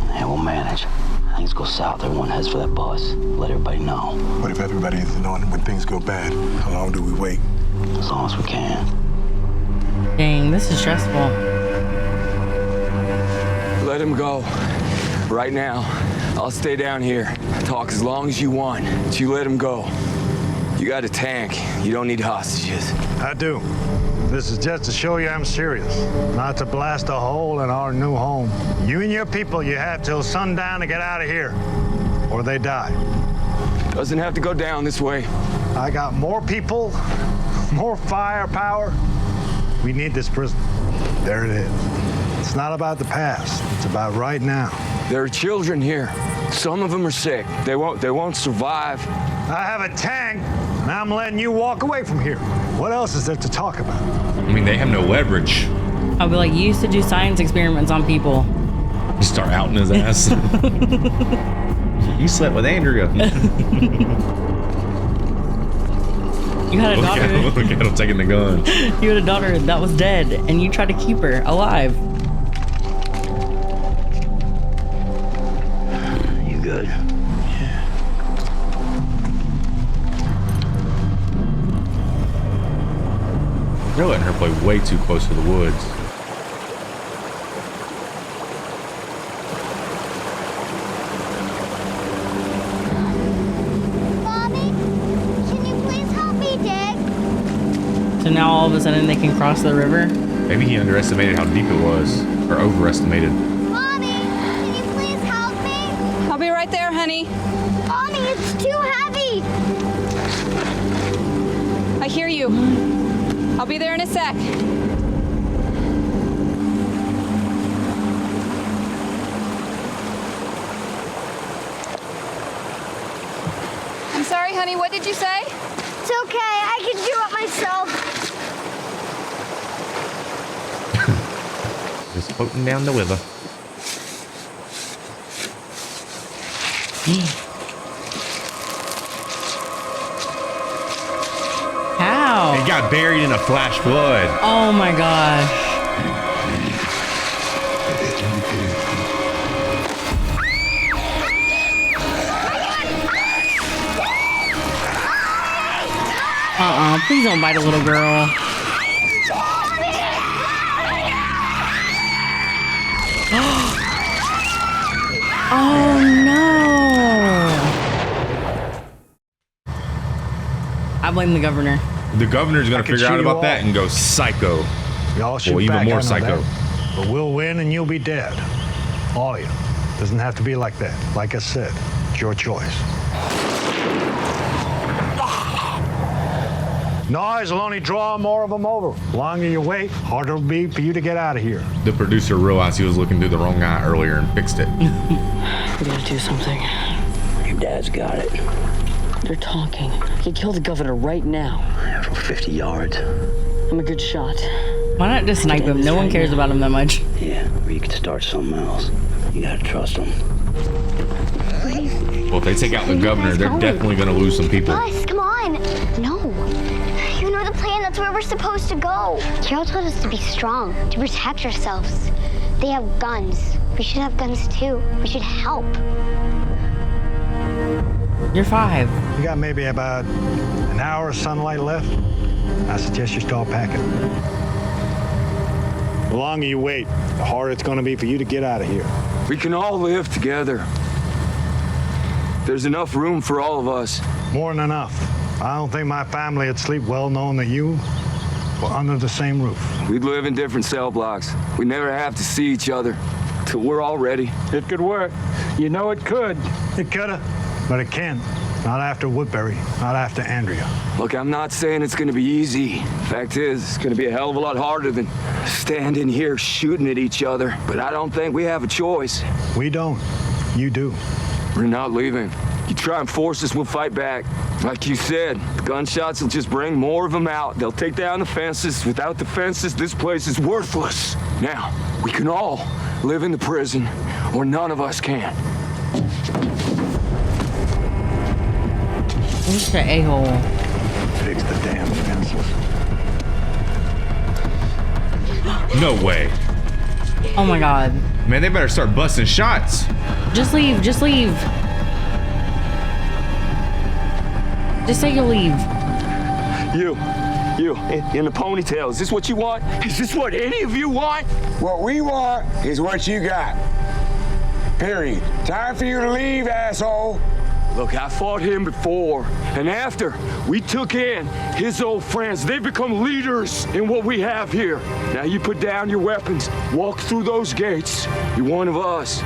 Yeah, we'll manage. Things go south, everyone heads for that bus. Let everybody know. What if everybody isn't on when things go bad? How long do we wait? As long as we can. Dang, this is stressful. Let him go. Right now. I'll stay down here. Talk as long as you want. But you let him go. You got a tank. You don't need hostages. I do. This is just to show you I'm serious. Not to blast a hole in our new home. You and your people, you have till sundown to get out of here. Or they die. Doesn't have to go down this way. I got more people, more firepower. We need this prison. There it is. It's not about the past. It's about right now. There are children here. Some of them are sick. They won't survive. I have a tank, and I'm letting you walk away from here. What else is there to talk about? I mean, they have no leverage. I'll be like, you used to do science experiments on people. Just start outing his ass. You slept with Andrea. You had a daughter. Look at him taking the gun. You had a daughter that was dead, and you tried to keep her alive. You good? They're letting her play way too close to the woods. So now all of a sudden they can cross the river? Maybe he underestimated how deep it was, or overestimated. Mommy, can you please help me? I'll be right there, honey. Mommy, it's too heavy. I hear you. I'll be there in a sec. I'm sorry, honey. What did you say? It's okay. I can do it myself. Just floating down the river. How? It got buried in a flash flood. Oh my gosh. Please don't bite a little girl. Oh no. I blame the governor. The governor's gonna figure out about that and go psycho. Y'all shoot Or even back, more I know psycho. that. But we'll win and you'll be dead. All of you. Doesn't have to be like that. Like I said, it's your choice. Noise will only draw more of them over. The longer you wait, harder it'll be for you to get out of here. The producer realized he was looking through the wrong eye earlier and fixed it. We gotta do something. Your dad's got it. They're talking. I can kill the governor right now. From 50 yards. I'm a good shot. Why not just snipe him? No one cares about him that much. Yeah, or you could start something else. You gotta trust him. Well, if they take out the governor, they're definitely gonna lose some people. Bus, come on. No. You know the plan. That's where we're supposed to go. Carol told us to be strong, to protect ourselves. They have guns. We should have guns too. We should help. You're 5. You got maybe about an hour of sunlight left. I suggest you start packing. The longer you wait, the harder it's going to be for you to get out of here. We can all live together. There's enough room for all of us. More than enough. I don't think my family would sleep well knowing that you were under the same roof. We'd live in different cell blocks. We never have to see each other till we're all ready. It could work. You know it could. It coulda, but it can't. Not after Woodbury. Not after Andrea. Look, I'm not saying it's gonna be easy. Fact is, it's gonna be a hell of a lot harder than standing here shooting at each other. But I don't think we have a choice. We don't. You do. We're not leaving. You try and force us, we'll fight back. Like you said, the gunshots will just bring more of them out. They'll take down the fences. Without the fences, this place is worthless. Now, we can all live in the prison, or none of us can. Who's the a-hole? Fix the damn fences. No way. Oh my god. Man, they better start busting shots. Just leave. Just leave. Just say you'll leave. You in the ponytail, is this what you want? Is this what any of you want? What we want is what you got. Period. Time for you to leave, asshole. Look, I fought him before, and after we took in his old friends, they've become leaders in what we have here. Now you put down your weapons, walk through those gates. You're one of us.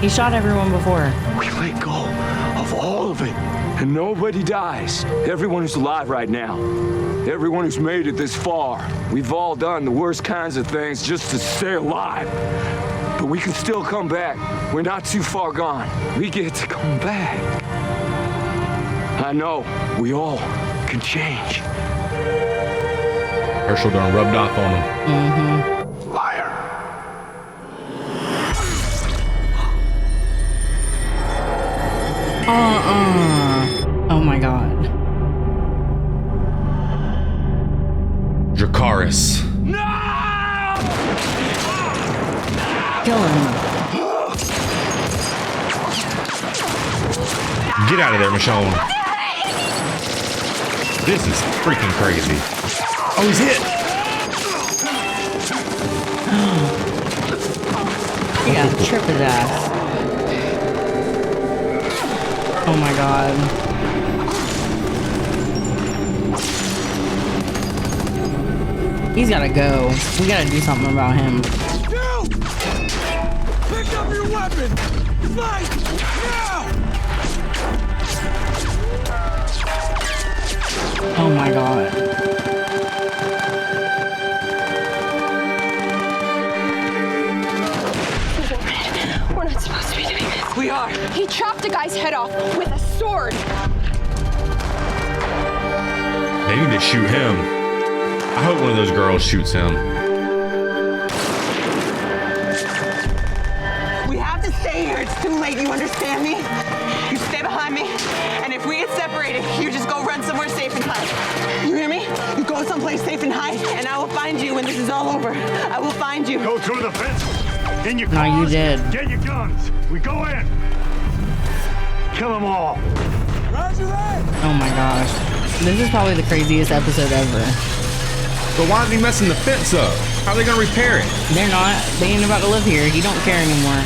He shot everyone before. We let go of all of it, and nobody dies. Everyone who's alive right now, everyone who's made it this far, we've all done the worst kinds of things just to stay alive. But we can still come back. We're not too far gone. We get to come back. I know we all can change. Herschel done rubbed off on him. Mm-hmm. Liar. Oh my god. Dracarys. Kill him. Get out of there, Michonne. This is freaking crazy. Oh, he's hit. You gotta trip his ass. Oh my god. He's gotta go. We gotta do something about him. You! Pick up your weapon! Fight! Now! Oh my god. We're not supposed to be doing this. We are. He chopped a guy's head off with a sword. They need to shoot him. I hope one of those girls shoots him. We have to stay here. It's too late. You understand me? You stay behind me, and if we get separated, you just go run somewhere safe and hide. You hear me? You go someplace safe and hide, and I will find you when this is all over. I will find you. Go through the fence. In your No, cars. you did. Get your guns. We go in. Kill them all. Roger that! Oh my gosh. This is probably the craziest episode ever. But why is he messing the fence up? How are they gonna repair it? They're not. They ain't about to live here. He don't care anymore.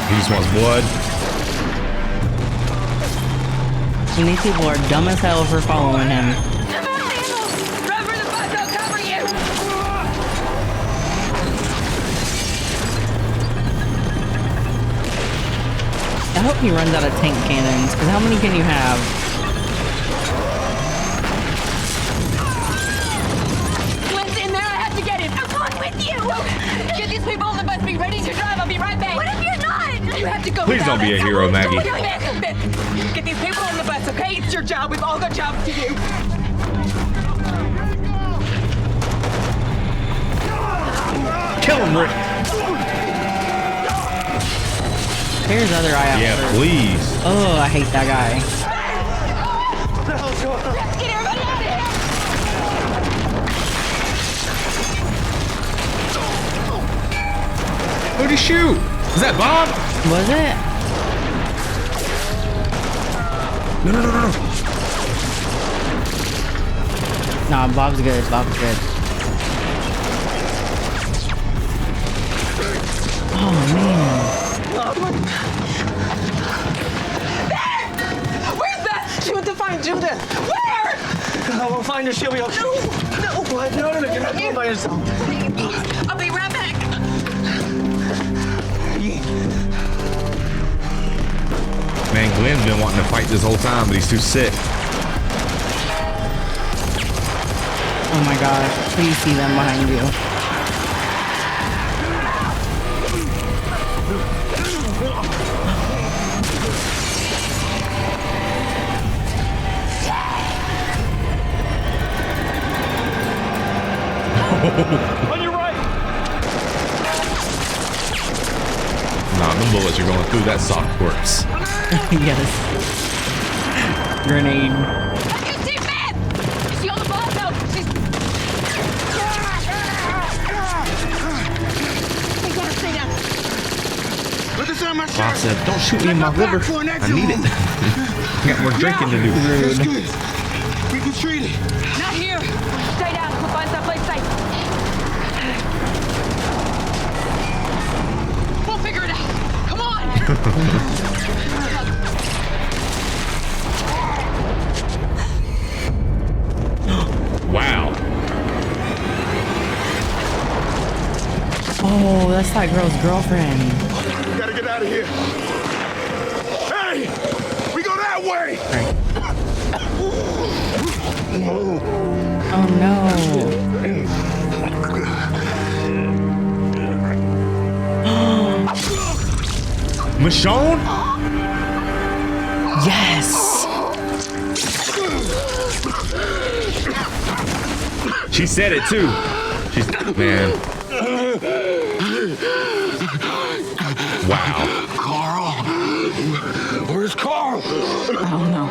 He just wants blood. And these people are dumb as hell for following him. I hope he runs out of tank cannons, because how many can you have? Lynn's in there. I have to get him. I'm going with you. Get these people on the bus. Be ready to drive. I'll be right back. What if you're not? You have to go. Please don't be a hero, Maggie. Get these people on the bus, okay? It's your job. We've all got jobs to do. Kill him, Rick. Here's other eye out. Yeah, please. Oh, I hate that guy. What the hell's going on? Let's get everybody out of here. Who'd he shoot? Is that Bob? Was it? No, no, no, no, no. Nah, Bob's good. Bob's good. Oh, man. Where's that? She went to find Judith. Where? I will find her. She'll be okay. No. What? No, you're not going by yourself. I'll be right back. Man, Glenn's been wanting to fight this whole time, but he's too sick. Oh my gosh. Please see them behind you. On your right! Nah, them bullets are going through that soft corpse. Yes. Grenade. Team man! Is she on the bus? No, she's... Hey, gotta stay down. Put this on my shirt. Bob said, don't shoot me in my liver. I need it. I got more drinking to do. That's good. We can treat it. Not here. Stay down. We'll find someplace safe. We'll figure it out. Come on. Wow. Oh, that's that girl's girlfriend. We gotta get out of here. Hey! We go that way! Oh no. Michonne? Yes. She said it too. She's, man. Wow. Carl! Where's Carl? I don't know.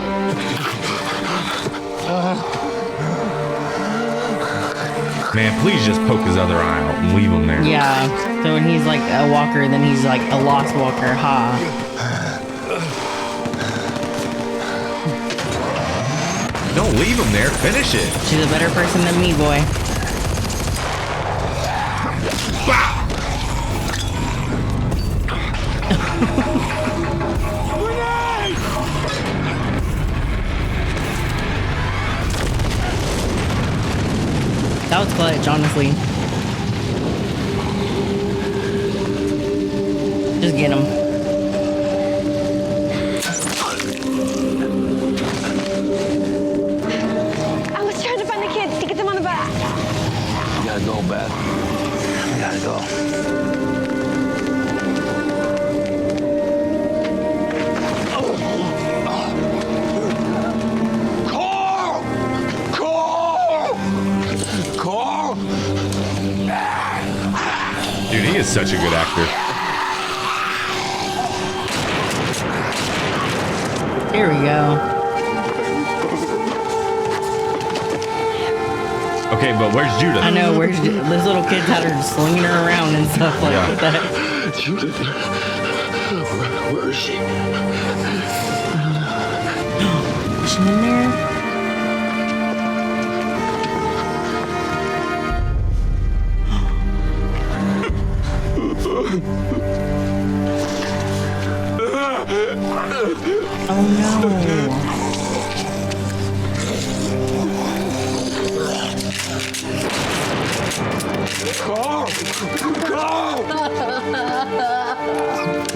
Man, please just poke his other eye out and leave him there. Yeah. So when he's like a walker, then he's like a lost walker. Ha. Don't leave him there. Finish it. She's a better person than me, boy. That was clutch, honestly. Just get him. I was trying to find the kids to get them on the bus. We gotta go, Beth. We gotta go. Dude, he is such a good actor. Here we go. Okay, but where's Judith? I know, where's this little kid had her slinging her around and stuff like that. Judith, where is she? Is she in there? Oh no.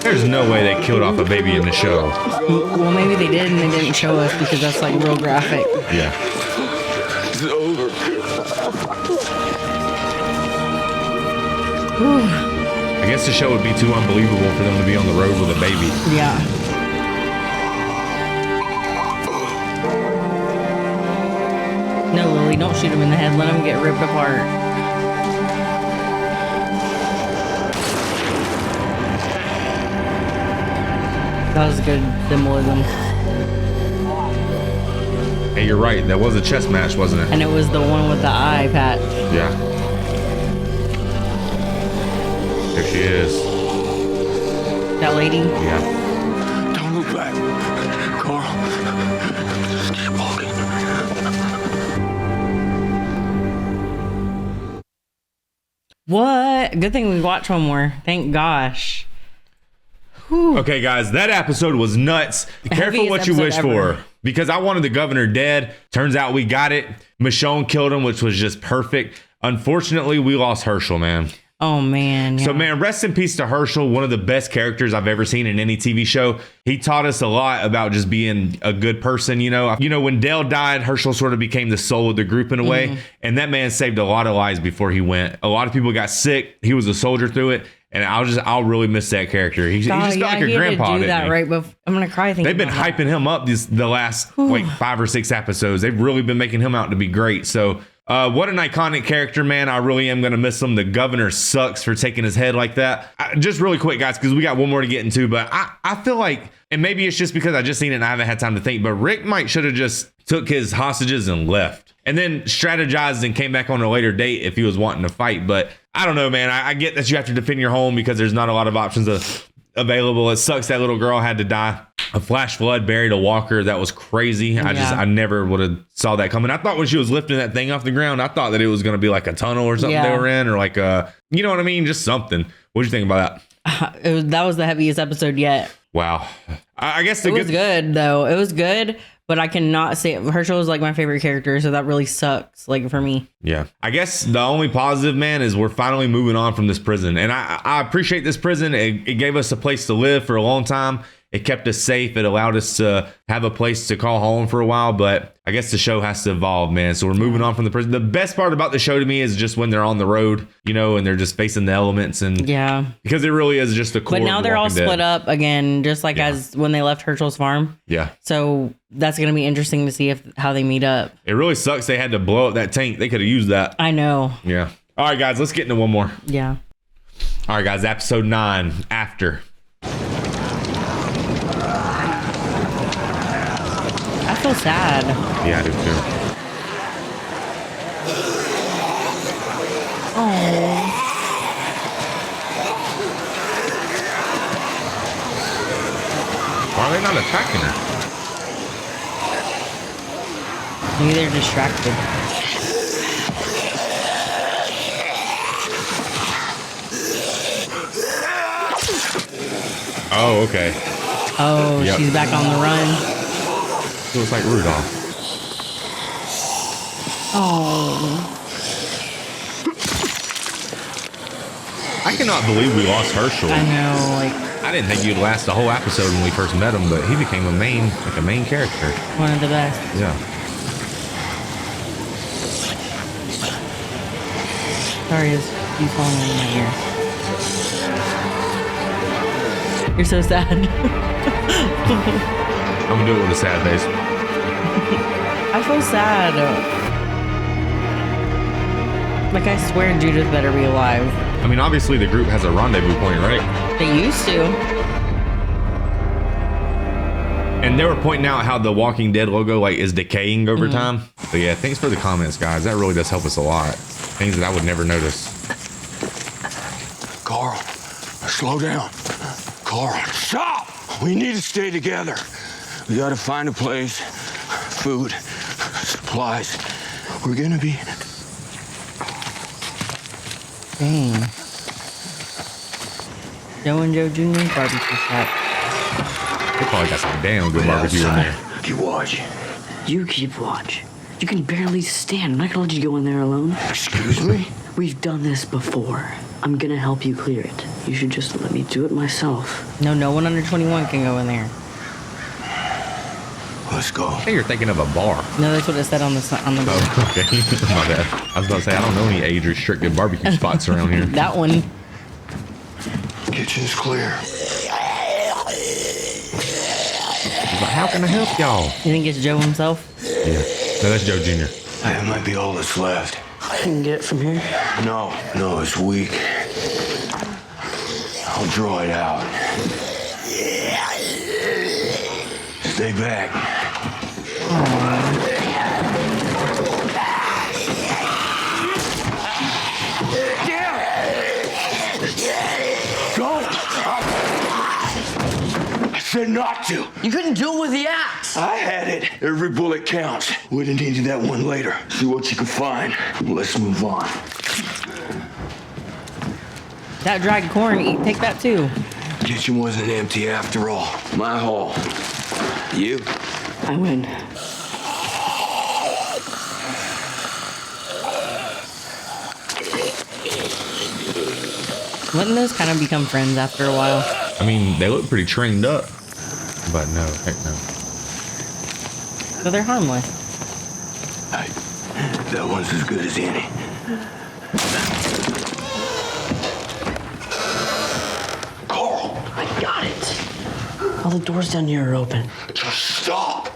There's no way they killed off a baby in the show. Well, maybe they did and they didn't show us because that's like real graphic. Yeah. It's over. I guess the show would be too unbelievable for them to be on the road with a baby. Yeah. No, Lily, don't shoot him in the head. Let him get ripped apart. That was good symbolism. Hey, you're right. That was a chess match, wasn't it? And it was the one with the eye patch. Yeah. There she is. That lady? Yeah. Don't look back. Carl, just keep walking. What? Good thing we watched one more. Thank gosh. Whew. Okay, guys, that episode was nuts. Careful what you wish for. Because I wanted the governor dead. Turns out we got it. Michonne killed him, which was just perfect. Unfortunately, we lost Herschel, man. Oh, man. Yeah. So, man, rest in peace to Herschel, one of the best characters I've ever seen in any TV show. He taught us a lot about just being a good person, you know. You know, when Dale died, Herschel sort of became the soul of the group in a way. And that man saved a lot of lives before he went. A lot of people got sick. He was a soldier through it. And I'll really miss that character. He just felt like a grandpa. Do that right, but I'm gonna cry. They've been hyping him up the last like 5 or 6 episodes. They've really been making him out to be great. So what an iconic character, man. I really am gonna miss him. The governor sucks for taking his head like that. Just really quick, guys, because we got one more to get into. But I feel like, and maybe it's just because I just seen it and I haven't had time to think, but Rick might should have just took his hostages and left. And then strategized and came back on a later date if he was wanting to fight. But I don't know, man. I get that you have to defend your home because there's not a lot of options available. It sucks that little girl had to die. A flash flood buried a walker. That was crazy. I never would have saw that coming. I thought when she was lifting that thing off the ground, I thought that it was going to be like a tunnel or something they were in, or like you know what I mean? Just something. What'd you think about that? That was the heaviest episode yet. Wow. I guess it was good though. It was good. But I cannot say Herschel is like my favorite character, so that really sucks, like for me. Yeah. I guess the only positive, man, is we're finally moving on from this prison. And I appreciate this prison. It gave us a place to live for a long time. It kept us safe. It allowed us to have a place to call home for a while. But I guess the show has to evolve, man. So we're moving on from the prison. The best part about the show to me is just when they're on the road, you know, and they're just facing the elements. And yeah, because it really is just a core. But now they're all split up again, just like as when they left Herschel's farm. Yeah. So that's going to be interesting to see how they meet up. It really sucks they had to blow up that tank. They could have used that. I know. Yeah. All right, guys, let's get into one more. Yeah. All right, guys, episode 9, After. I feel sad. Yeah, I do too. Oh. Why are they not attacking her? Maybe they're distracted. Oh, okay. Oh, yep. She's back on the run. Looks like Rudolph. Oh. I cannot believe we lost Herschel. I know, like I didn't think you'd last the whole episode when we first met him, but he became a main character. One of the best. Yeah. Sorry, you falling in my ear. You're so sad. I'm gonna do it with a sad face. I feel sad. Like, I swear Judith better be alive. I mean, obviously the group has a rendezvous point, right? They used to. And they were pointing out how the Walking Dead logo like is decaying over time. But yeah, thanks for the comments, guys. That really does help us a lot. Things that I would never notice. Carl, slow down. Carl, stop! We need to stay together. We gotta find a place, food, supplies. We're gonna be... Dang. Joe and Joe Jr. barbecue shop. They probably got some damn good barbecue in there. Keep watch. You keep watch. You can barely stand. I'm not gonna let you go in there alone. Excuse me? We've done this before. I'm gonna help you clear it. You should just let me do it myself. No one under 21 can go in there. Let's go. I think you're thinking of a bar. No, that's what it said on the board. Oh, okay. My bad. I was about to say, I don't know any age-restricted barbecue spots around here. That one. Kitchen's clear. He's like, how can I help y'all? You think it's Joe himself? Yeah. No, that's Joe Jr. That might be all that's left. I can get it from here. No, it's weak. I'll draw it out. Stay back. Go! I said not to. You couldn't do it with the axe. I had it. Every bullet counts. Would have needed that one later. See what you can find. Let's move on. That dried corn, take that too. Kitchen wasn't empty after all. My haul. You? I win. Wouldn't those kind of become friends after a while? I mean, they look pretty trained up. But no, heck no. So they're harmless. That one's as good as any. Carl! I got it. All the doors down here are open. Just stop!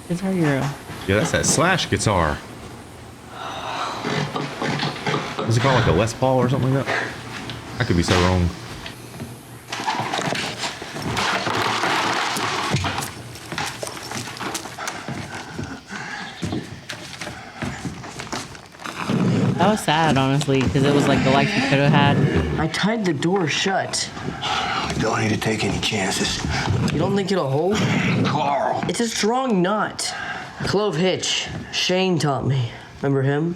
Guitar Hero. Yeah, that's that Slash guitar. Is it called like a Les Paul or something like that? I could be so wrong. That was sad, honestly, because it was like the life you could have had. I tied the door shut. Don't need to take any chances. You don't think it'll hold? Carl! It's a strong nut. Clove hitch. Shane taught me. Remember him?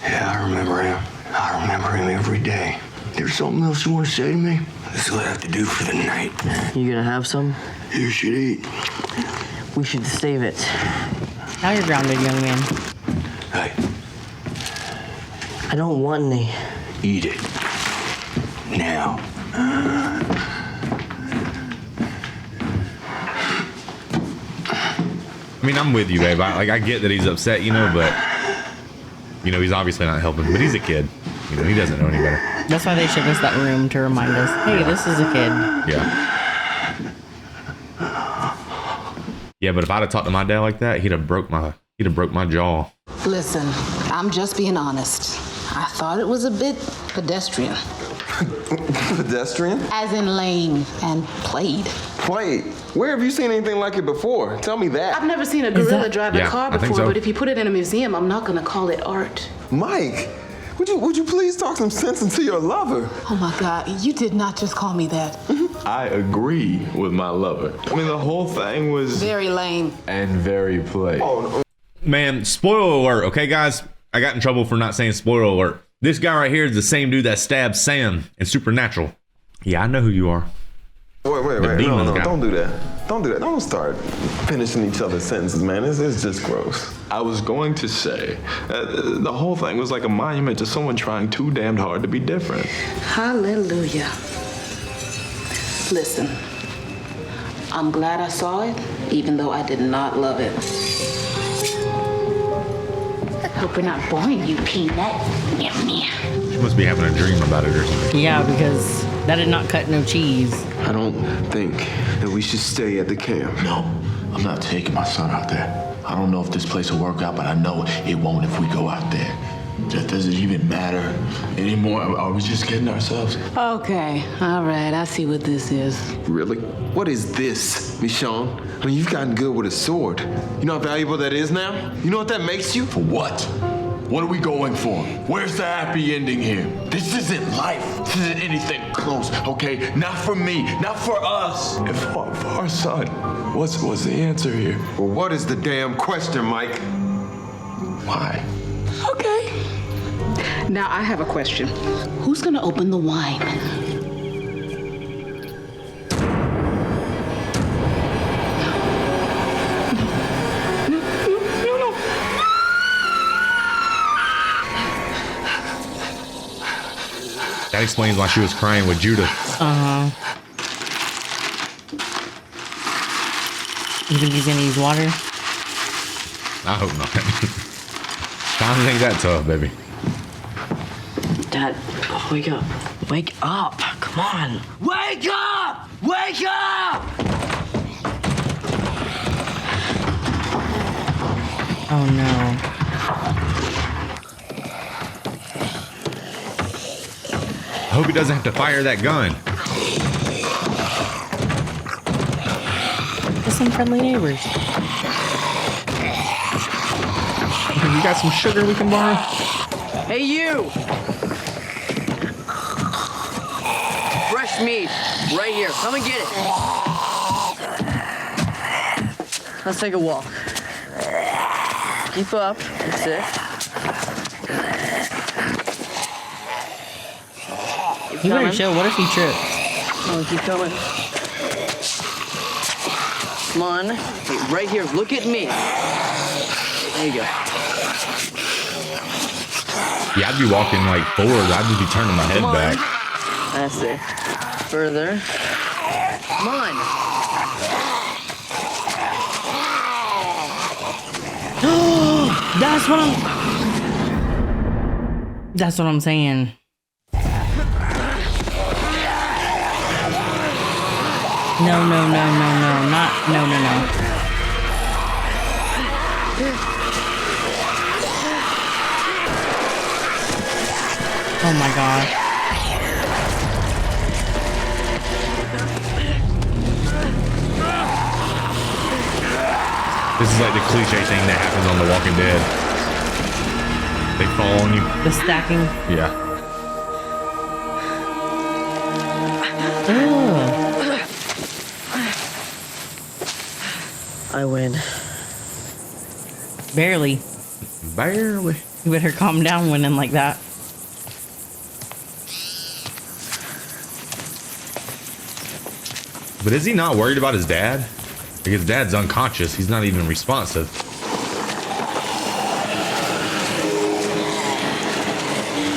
Yeah, I remember him. I remember him every day. There's something else you want to say to me? This will have to do for the night. You gonna have some? You should eat. We should save it. Now you're grounded, young man. Hey. I don't want any. Eat it. Now. I mean, I'm with you, babe. I get that he's upset, you know, but you know, he's obviously not helping. But he's a kid. You know, he doesn't know any better. That's why they showed us that room to remind us, hey, this is a kid. Yeah. Yeah, but if I'd have talked to my dad like that, he'd have broke my jaw. Listen, I'm just being honest. I thought it was a bit pedestrian. Pedestrian? As in lame and played. Played? Where have you seen anything like it before? Tell me that. I've never seen a gorilla drive a car I think before, so. but if you put it in a museum, I'm not gonna call it art. Mike, would you please talk some sense into your lover? Oh my God, you did not just call me that. I agree with my lover. I mean, the whole thing was Very lame. and very played. Man, spoiler alert, okay, guys? I got in trouble for not saying spoiler alert. This guy right here is the same dude that stabbed Sam in Supernatural. Yeah, I know who you are. Wait, The demons no, guy. don't do that. Don't do that. Don't start finishing each other's sentences, man. It's just gross. I was going to say, the whole thing was like a monument to someone trying too damned hard to be different. Hallelujah. Listen, I'm glad I saw it, even though I did not love it. Hope we're not boring you, Peanut. She must be having a dream about it or something. Yeah, because that did not cut no cheese. I don't think that we should stay at the camp. No, I'm not taking my son out there. I don't know if this place will work out, but I know it won't if we go out there. Does it even matter anymore? Are we just kidding ourselves? Okay, all right, I see what this is. Really? What is this, Michonne? I mean, you've gotten good with a sword. You know how valuable that is now? You know what that makes you? For what? What are we going for? Where's the happy ending here? This isn't life. This isn't anything close, okay? Not for me, not for us. And for our son, what's the answer here? Well, what is the damn question, Mike? Why? Okay. Now I have a question. Who's gonna open the wine? That explains why she was crying with Judah. Uh-huh. You think he's gonna use water? I hope not. Tom ain't that tough, baby. Dad, wake up. Wake up. Come on. Wake up! Wake up! Oh no. I hope he doesn't have to fire that gun. Just some friendly neighbors. You got some sugar we can borrow? Hey, you! Fresh meat, right here. Come and get it. Let's take a walk. Keep up. That's it. You better chill. What if he trips? Oh, keep coming. Come on. Hey, right here. Look at me. There you go. Yeah, I'd be walking like forward. I'd just be turning my head back. That's it. Further. Come on. That's what I'm saying. No. Not, no. Oh my God. This is like the cliche thing that happens on The Walking Dead. They fall on you. The stacking. Yeah. I win. Barely. You better calm down winning like that. But is he not worried about his dad? Like his dad's unconscious. He's not even responsive.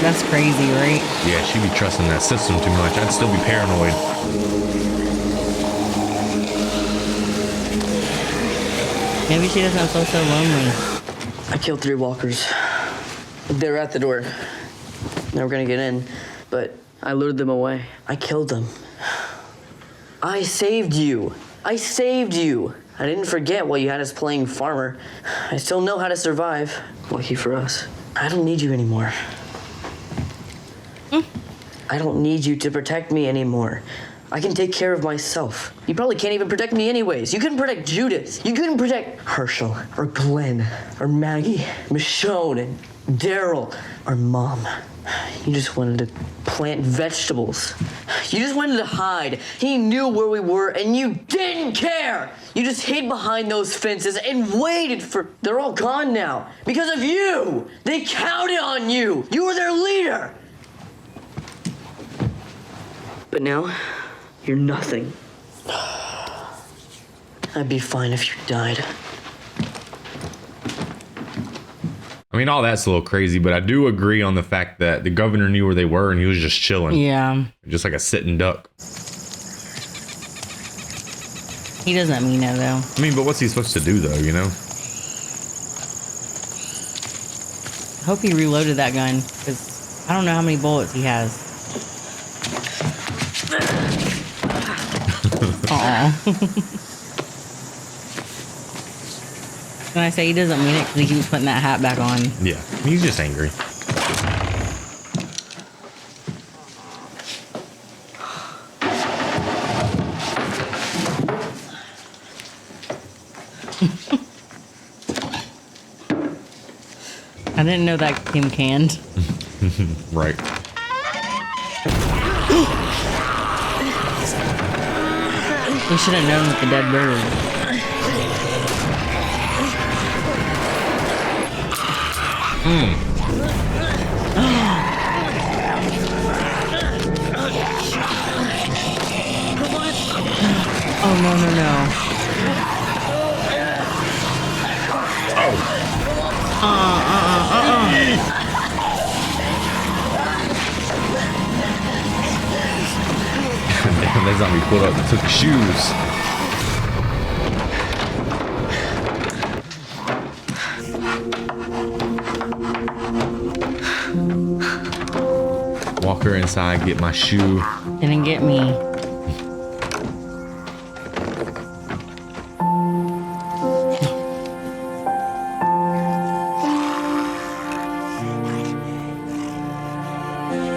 That's crazy, right? Yeah, she'd be trusting that system too much. I'd still be paranoid. Maybe she doesn't feel so lonely. I killed 3 walkers. They were at the door. They were gonna get in, but I lured them away. I killed them. I saved you. I saved you. I didn't forget while you had us playing farmer. I still know how to survive. Lucky for us. I don't need you anymore. I don't need you to protect me anymore. I can take care of myself. You probably can't even protect me anyways. You couldn't protect Judith. You couldn't protect Herschel or Glenn or Maggie, Michonne and Daryl or Mom. You just wanted to plant vegetables. You just wanted to hide. He knew where we were and you didn't care. You just hid behind those fences and waited for... They're all gone now. Because of you. They counted on you. You were their leader. But now... you're nothing. I'd be fine if you died. I mean, all that's a little crazy, but I do agree on the fact that the governor knew where they were and he was just chilling. Yeah. Just like a sitting duck. He doesn't mean it, though. I mean, but what's he supposed to do, though, you know? I hope he reloaded that gun, because I don't know how many bullets he has. Aw. When I say he doesn't mean it, because he keeps putting that hat back on. Yeah, he's just angry. I didn't know that came canned. Right. We should have known with the dead bird. Oh, no, no, no. Damn, that zombie pulled up and took the shoes. Walk her inside, get my shoe. Didn't get me.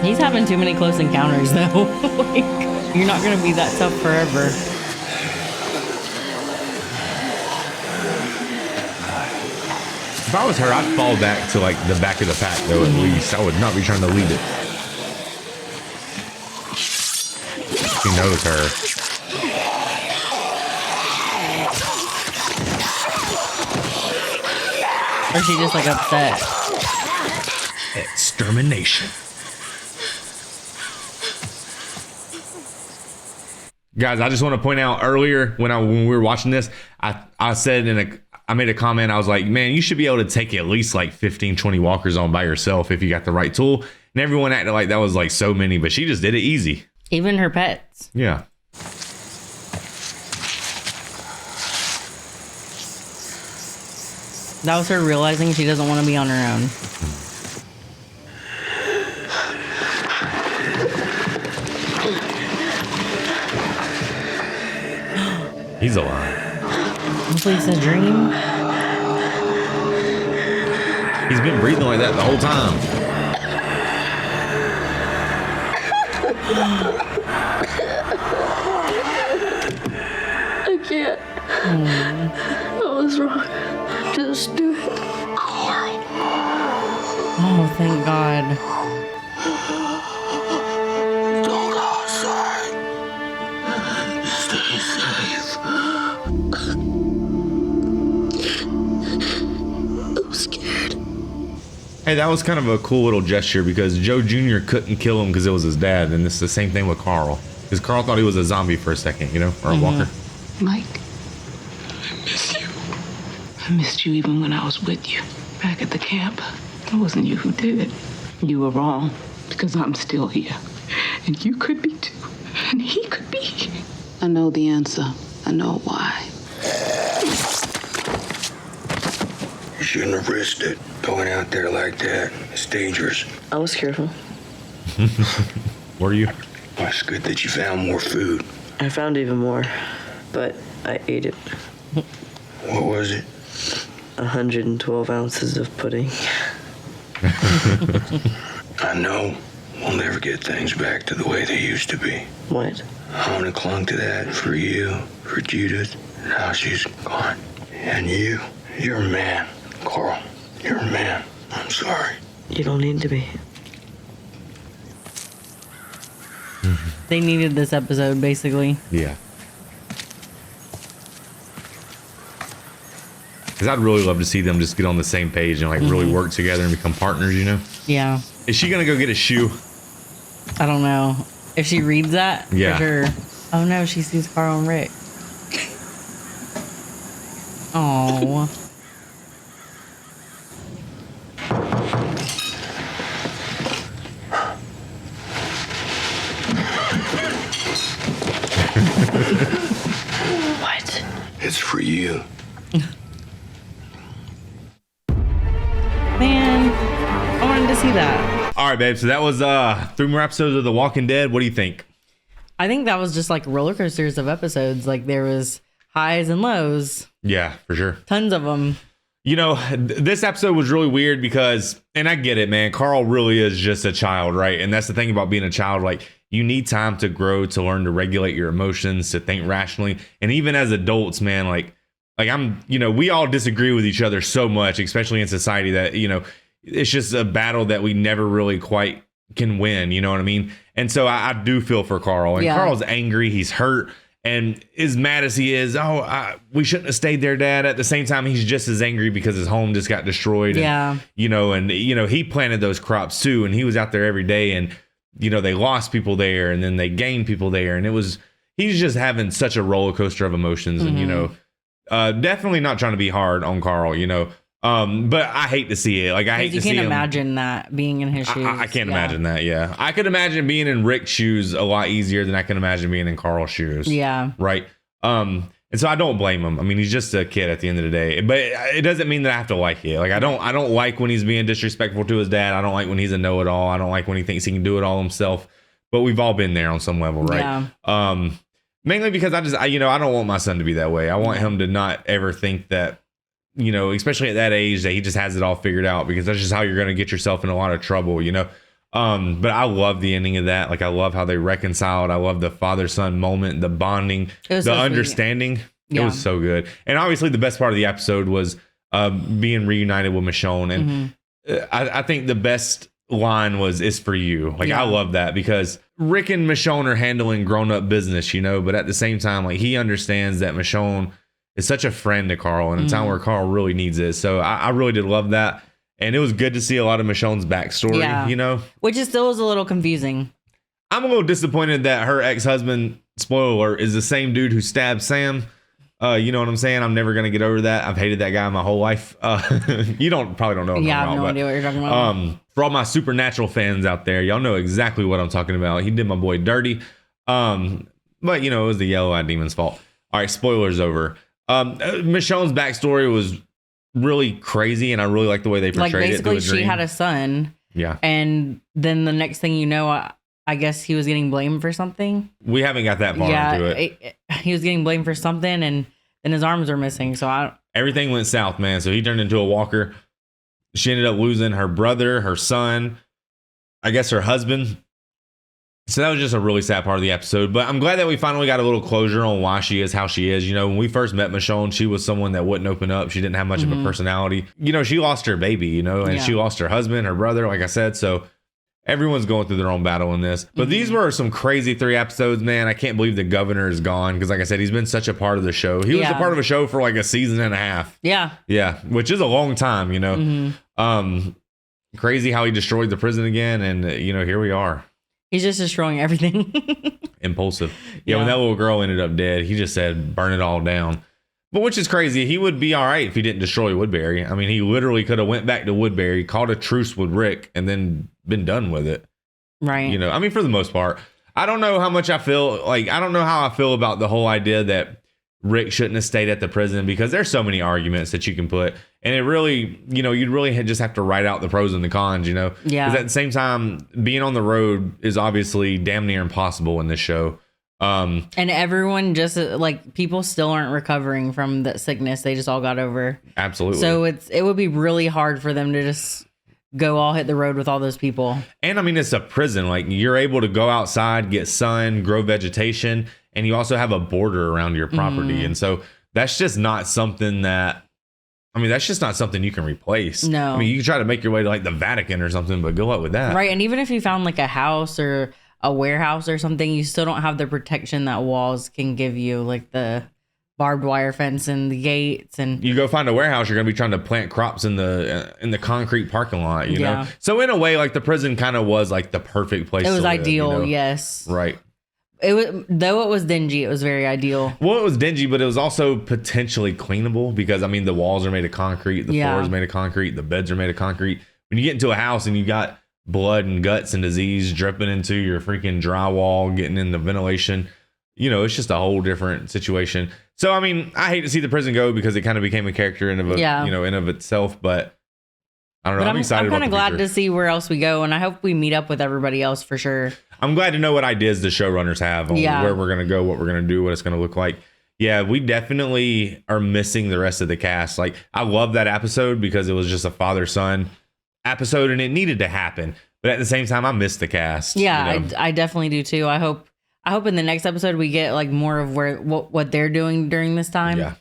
He's having too many close encounters, though. Like, you're not gonna be that tough forever. If I was her, I'd fall back to like the back of the pack, though. At least I would not be trying to lead it. She knows her. Or she just like upset. Extermination. Guys, I just want to point out earlier when we were watching this, I said I made a comment. I was like, man, you should be able to take at least like 15, 20 walkers on by yourself if you got the right tool. And everyone acted like that was like so many, but she just did it easy. Even her pets. Yeah. That was her realizing she doesn't want to be on her own. He's alive. Hopefully it's a dream. He's been breathing like that the whole time. I can't. I was wrong. Just do it. Oh, thank God. Don't go outside. Stay safe. I'm scared. Hey, that was kind of a cool little gesture because Joe Jr. couldn't kill him because it was his dad. And it's the same thing with Carl. Because Carl thought he was a zombie for a second, you know, or a walker. Mike, I miss you. I missed you even when I was with you back at the camp. It wasn't you who did it. You were wrong because I'm still here. And you could be too. And he could be. I know the answer. I know why. You shouldn't have risked it. Going out there like that. It's dangerous. I was careful. Were you? Well, it's good that you found more food. I found even more, but I ate it. What was it? 112 ounces of pudding. I know we'll never get things back to the way they used to be. What? I only clung to that for you, for Judith. Now she's gone. And you're a man, Carl. You're a man. I'm sorry. You don't need to be. They needed this episode, basically. Yeah. Because I'd really love to see them just get on the same page and like really work together and become partners, you know? Yeah. Is she going to go get a shoe? I don't know. If she reads that, Yeah. for sure. Oh no, she sees Carl and Rick. Oh. What? It's for you. Man, I wanted to see that. All right, babe. So that was 3 more episodes of The Walking Dead. What do you think? I think that was just like roller coasters of episodes. Like there was highs and lows. Yeah, for sure. Tons of them. You know, this episode was really weird because, and I get it, man, Carl really is just a child, right? And that's the thing about being a child. Like, you need time to grow, to learn to regulate your emotions, to think rationally. And even as adults, man, like we all disagree with each other so much, especially in society, that, it's just a battle that we never really quite can win. You know what I mean? And so I do feel for Carl. And Carl's angry. He's hurt. And as mad as he is, we shouldn't have stayed there, Dad. At the same time, he's just as angry because his home just got destroyed. Yeah. And, he planted those crops too. And he was out there every day. And, they lost people there and then they gained people there. And he's just having such a roller coaster of emotions. Mm-hmm. And, definitely not trying to be hard on Carl, but I hate to see it. Like, I hate to see him. You can't imagine that being in his shoes. I can't imagine that. Yeah. I could imagine being in Rick's shoes a lot easier than I can imagine being in Carl's shoes. Yeah. Right. And so I don't blame him. I mean, he's just a kid at the end of the day, but it doesn't mean that I have to like it. Like, I don't like when he's being disrespectful to his dad. I don't like when he's a know-it-all. I don't like when he thinks he can do it all himself, but we've all been there on some level. Right. Yeah. Mainly because I don't want my son to be that way. I want him to not ever think that, especially at that age, that he just has it all figured out, because that's just how you're going to get yourself in a lot of trouble, But I love the ending of that. Like, I love how they reconciled. I love the father-son moment, the bonding, the so understanding. Yeah. It was so good. And obviously the best part of the episode was being reunited with Michonne. And I think the best line was, "It's for you." Like, I love that, because Rick and Michonne are handling grown-up business, but at the same time, like, he understands that Michonne is such a friend to Carl in a time where Carl really needs it. So I really did love that. And it was good to see a lot of Michonne's backstory, Which is still a little confusing. I'm a little disappointed that her ex-husband, spoiler alert, is the same dude who stabbed Sam. You know what I'm saying? I'm never going to get over that. I've hated that guy my whole life. You probably don't know. Yeah, I have no idea what you're talking about. For all my Supernatural fans out there, y'all know exactly what I'm talking about. He did my boy dirty. But, it was the yellow-eyed demon's fault. All right, spoilers over. Michonne's backstory was really crazy, and I really like the way they portrayed it. Basically, she had a son. Yeah. And then the next thing you know, I guess he was getting blamed for something. We haven't got that far into it. He was getting blamed for something, and then his arms were missing. So everything went south, man. So he turned into a walker. She ended up losing her brother, her son, I guess her husband. So that was just a really sad part of the episode. But I'm glad that we finally got a little closure on why she is how she is. When we first met Michonne, she was someone that wouldn't open up. She didn't have much of a personality. She lost her baby, and she lost her husband, her brother, like I said. So everyone's going through their own battle in this. But these were some crazy 3 episodes, man. I can't believe the governor is gone, because like I said, he's been such a part of the show. He was a part of a show for like a season and a half. Yeah. Yeah, which is a long time, Crazy how he destroyed the prison again, and here we are. He's just destroying everything. Impulsive. Yeah, when that little girl ended up dead, he just said, burn it all down. But which is crazy. He would be all right if he didn't destroy Woodbury. I mean, he literally could have went back to Woodbury, called a truce with Rick, and then been done with it. Right. I mean, for the most part. I don't know how much I feel. Like, I don't know how I feel about the whole idea that Rick shouldn't have stayed at the prison, because there's so many arguments that you can put. And it really, you'd really just have to write out the pros and the cons, Yeah. Because at the same time, being on the road is obviously damn near impossible in this show. And everyone just people still aren't recovering from the sickness. They just all got over. Absolutely. So it would be really hard for them to just go all hit the road with all those people. And I mean, it's a prison. Like, you're able to go outside, get sun, grow vegetation, and you also have a border around your property. And so that's just not something that's just not something you can replace. No. I mean, you can try to make your way to like the Vatican or something, but good luck with that. Right. And even if you found like a house or a warehouse or something, you still don't have the protection that walls can give you, like the barbed wire fence and the gates. And you go find a warehouse, you're going to be trying to plant crops in the concrete parking lot, you know? So in a way, like, the prison kind of was like the perfect place. It was to live, ideal. Yes. Right. Though it was dingy, it was very ideal. Well, it was dingy, but it was also potentially cleanable because I mean the walls are made of concrete, the floor is made of concrete, the beds are made of concrete. When you get into a house and you got blood and guts and disease dripping into your freaking drywall, getting in the ventilation, you know, it's just a whole different situation. So I mean, I hate to see the prison go because it kind of became a character in of itself, but I don't know. I'm excited. I'm kind of glad to see where else we go, and I hope we meet up with everybody else for sure. I'm glad to know what ideas the showrunners have on where we're gonna go, what we're gonna do, what it's gonna look like. Yeah, we definitely are missing the rest of the cast. Like, I love that episode because it was just a father-son episode, and it needed to happen. But at the same time, I miss the cast. Yeah, you know? I definitely do too. I hope in the next episode we get like more of what they're doing during this time. Yeah.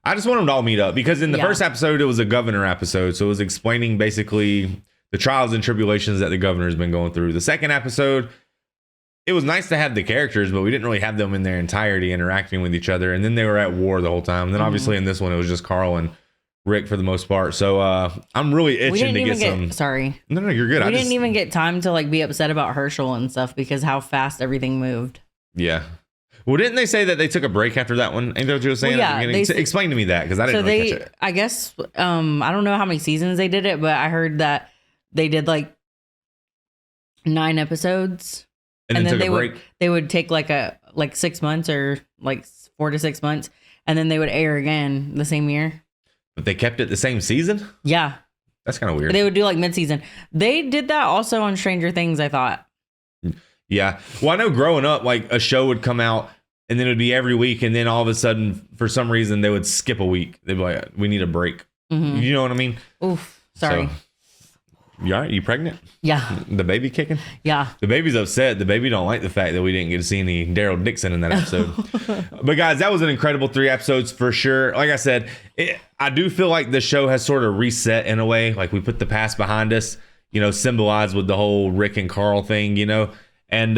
I just want them to all meet up because in the first episode, it was a governor episode. So it was explaining basically the trials and tribulations that the governor's been going through. The second episode, it was nice to have the characters, but we didn't really have them in their entirety interacting with each other. And then they were at war the whole time. And then obviously in this one, it was just Carl and Rick for the most part. So I'm really itching to get some. Sorry. No, you're good. We didn't even get time to like be upset about Herschel and stuff because how fast everything moved. Yeah. Well, didn't they say that they took a break after that one? Ain't that what you were saying at the beginning? Explain to me that because I didn't really catch it. I guess I don't know how many seasons they did it, but I heard that they did like 9 episodes, and then they would take like 6 months or like 4 to 6 months, and then they would air again the same year. But they kept it the same season? Yeah, that's kind of weird. They would do like mid-season. They did that also on Stranger Things, I thought. Yeah, well, I know growing up, like a show would come out. And then it would be every week. And then all of a sudden, for some reason, they would skip a week. They'd be like, we need a break. Mm-hmm. You know what I mean? Oof. Sorry. So, you all right? You pregnant? Yeah. The baby kicking? Yeah. The baby's upset. The baby don't like the fact that we didn't get to see any Daryl Dixon in that episode. But guys, that was an incredible 3 episodes for sure. Like I said, I do feel like the show has sort of reset in a way. Like we put the past behind us, you know, symbolized with the whole Rick and Carl thing, you know. And,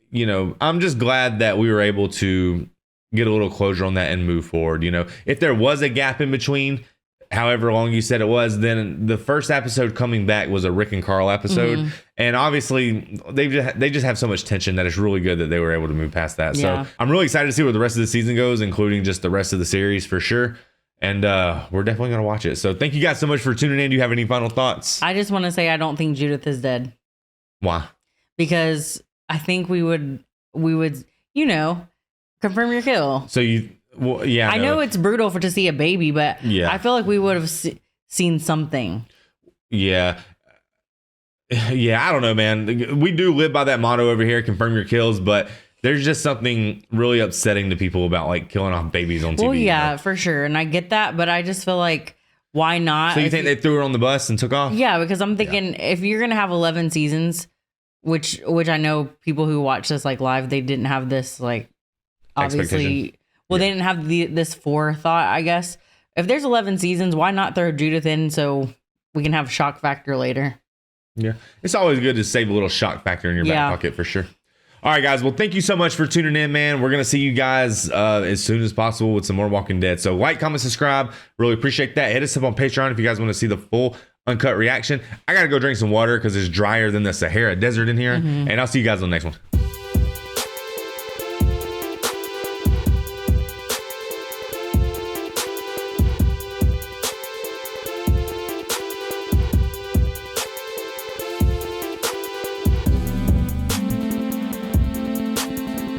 you know, I'm just glad that we were able to get a little closure on that and move forward. You know, if there was a gap in between, however long you said it was, then the first episode coming back was a Rick and Carl episode. Mm-hmm. And obviously they just have so much tension that it's really good that they were able to move past that. Yeah. So I'm really excited to see where the rest of the season goes, including just the rest of the series for sure. And we're definitely going to watch it. So thank you guys so much for tuning in. Do you have any final thoughts? I just want to say I don't think Judith is dead. Why? Because I think we would, you know, confirm your kill. So yeah. I know it's brutal to see a baby, but yeah. I feel like we would have seen something. Yeah. Yeah, I don't know, man. We do live by that motto over here, confirm your kills, but there's just something really upsetting to people about like killing off babies on TV. Well, yeah, you know? For sure. And I get that, but I just feel like, why not? So you think they threw her on the bus and took off? Yeah, because I'm thinking if you're going to have 11 seasons, which I know people who watch this like live, they didn't have this like obviously. Well, they didn't have this forethought, I guess. If there's 11 seasons, why not throw Judith in so we can have shock factor later? Yeah, it's always good to save a little shock factor in your back pocket for sure. All right, guys. Well, thank you so much for tuning in, man. We're going to see you guys as soon as possible with some more Walking Dead. So like, comment, subscribe. Really appreciate that. Hit us up on Patreon if you guys want to see the full uncut reaction. I got to go drink some water because it's drier than the Sahara Desert in here. Mm-hmm. And I'll see you guys on the next one.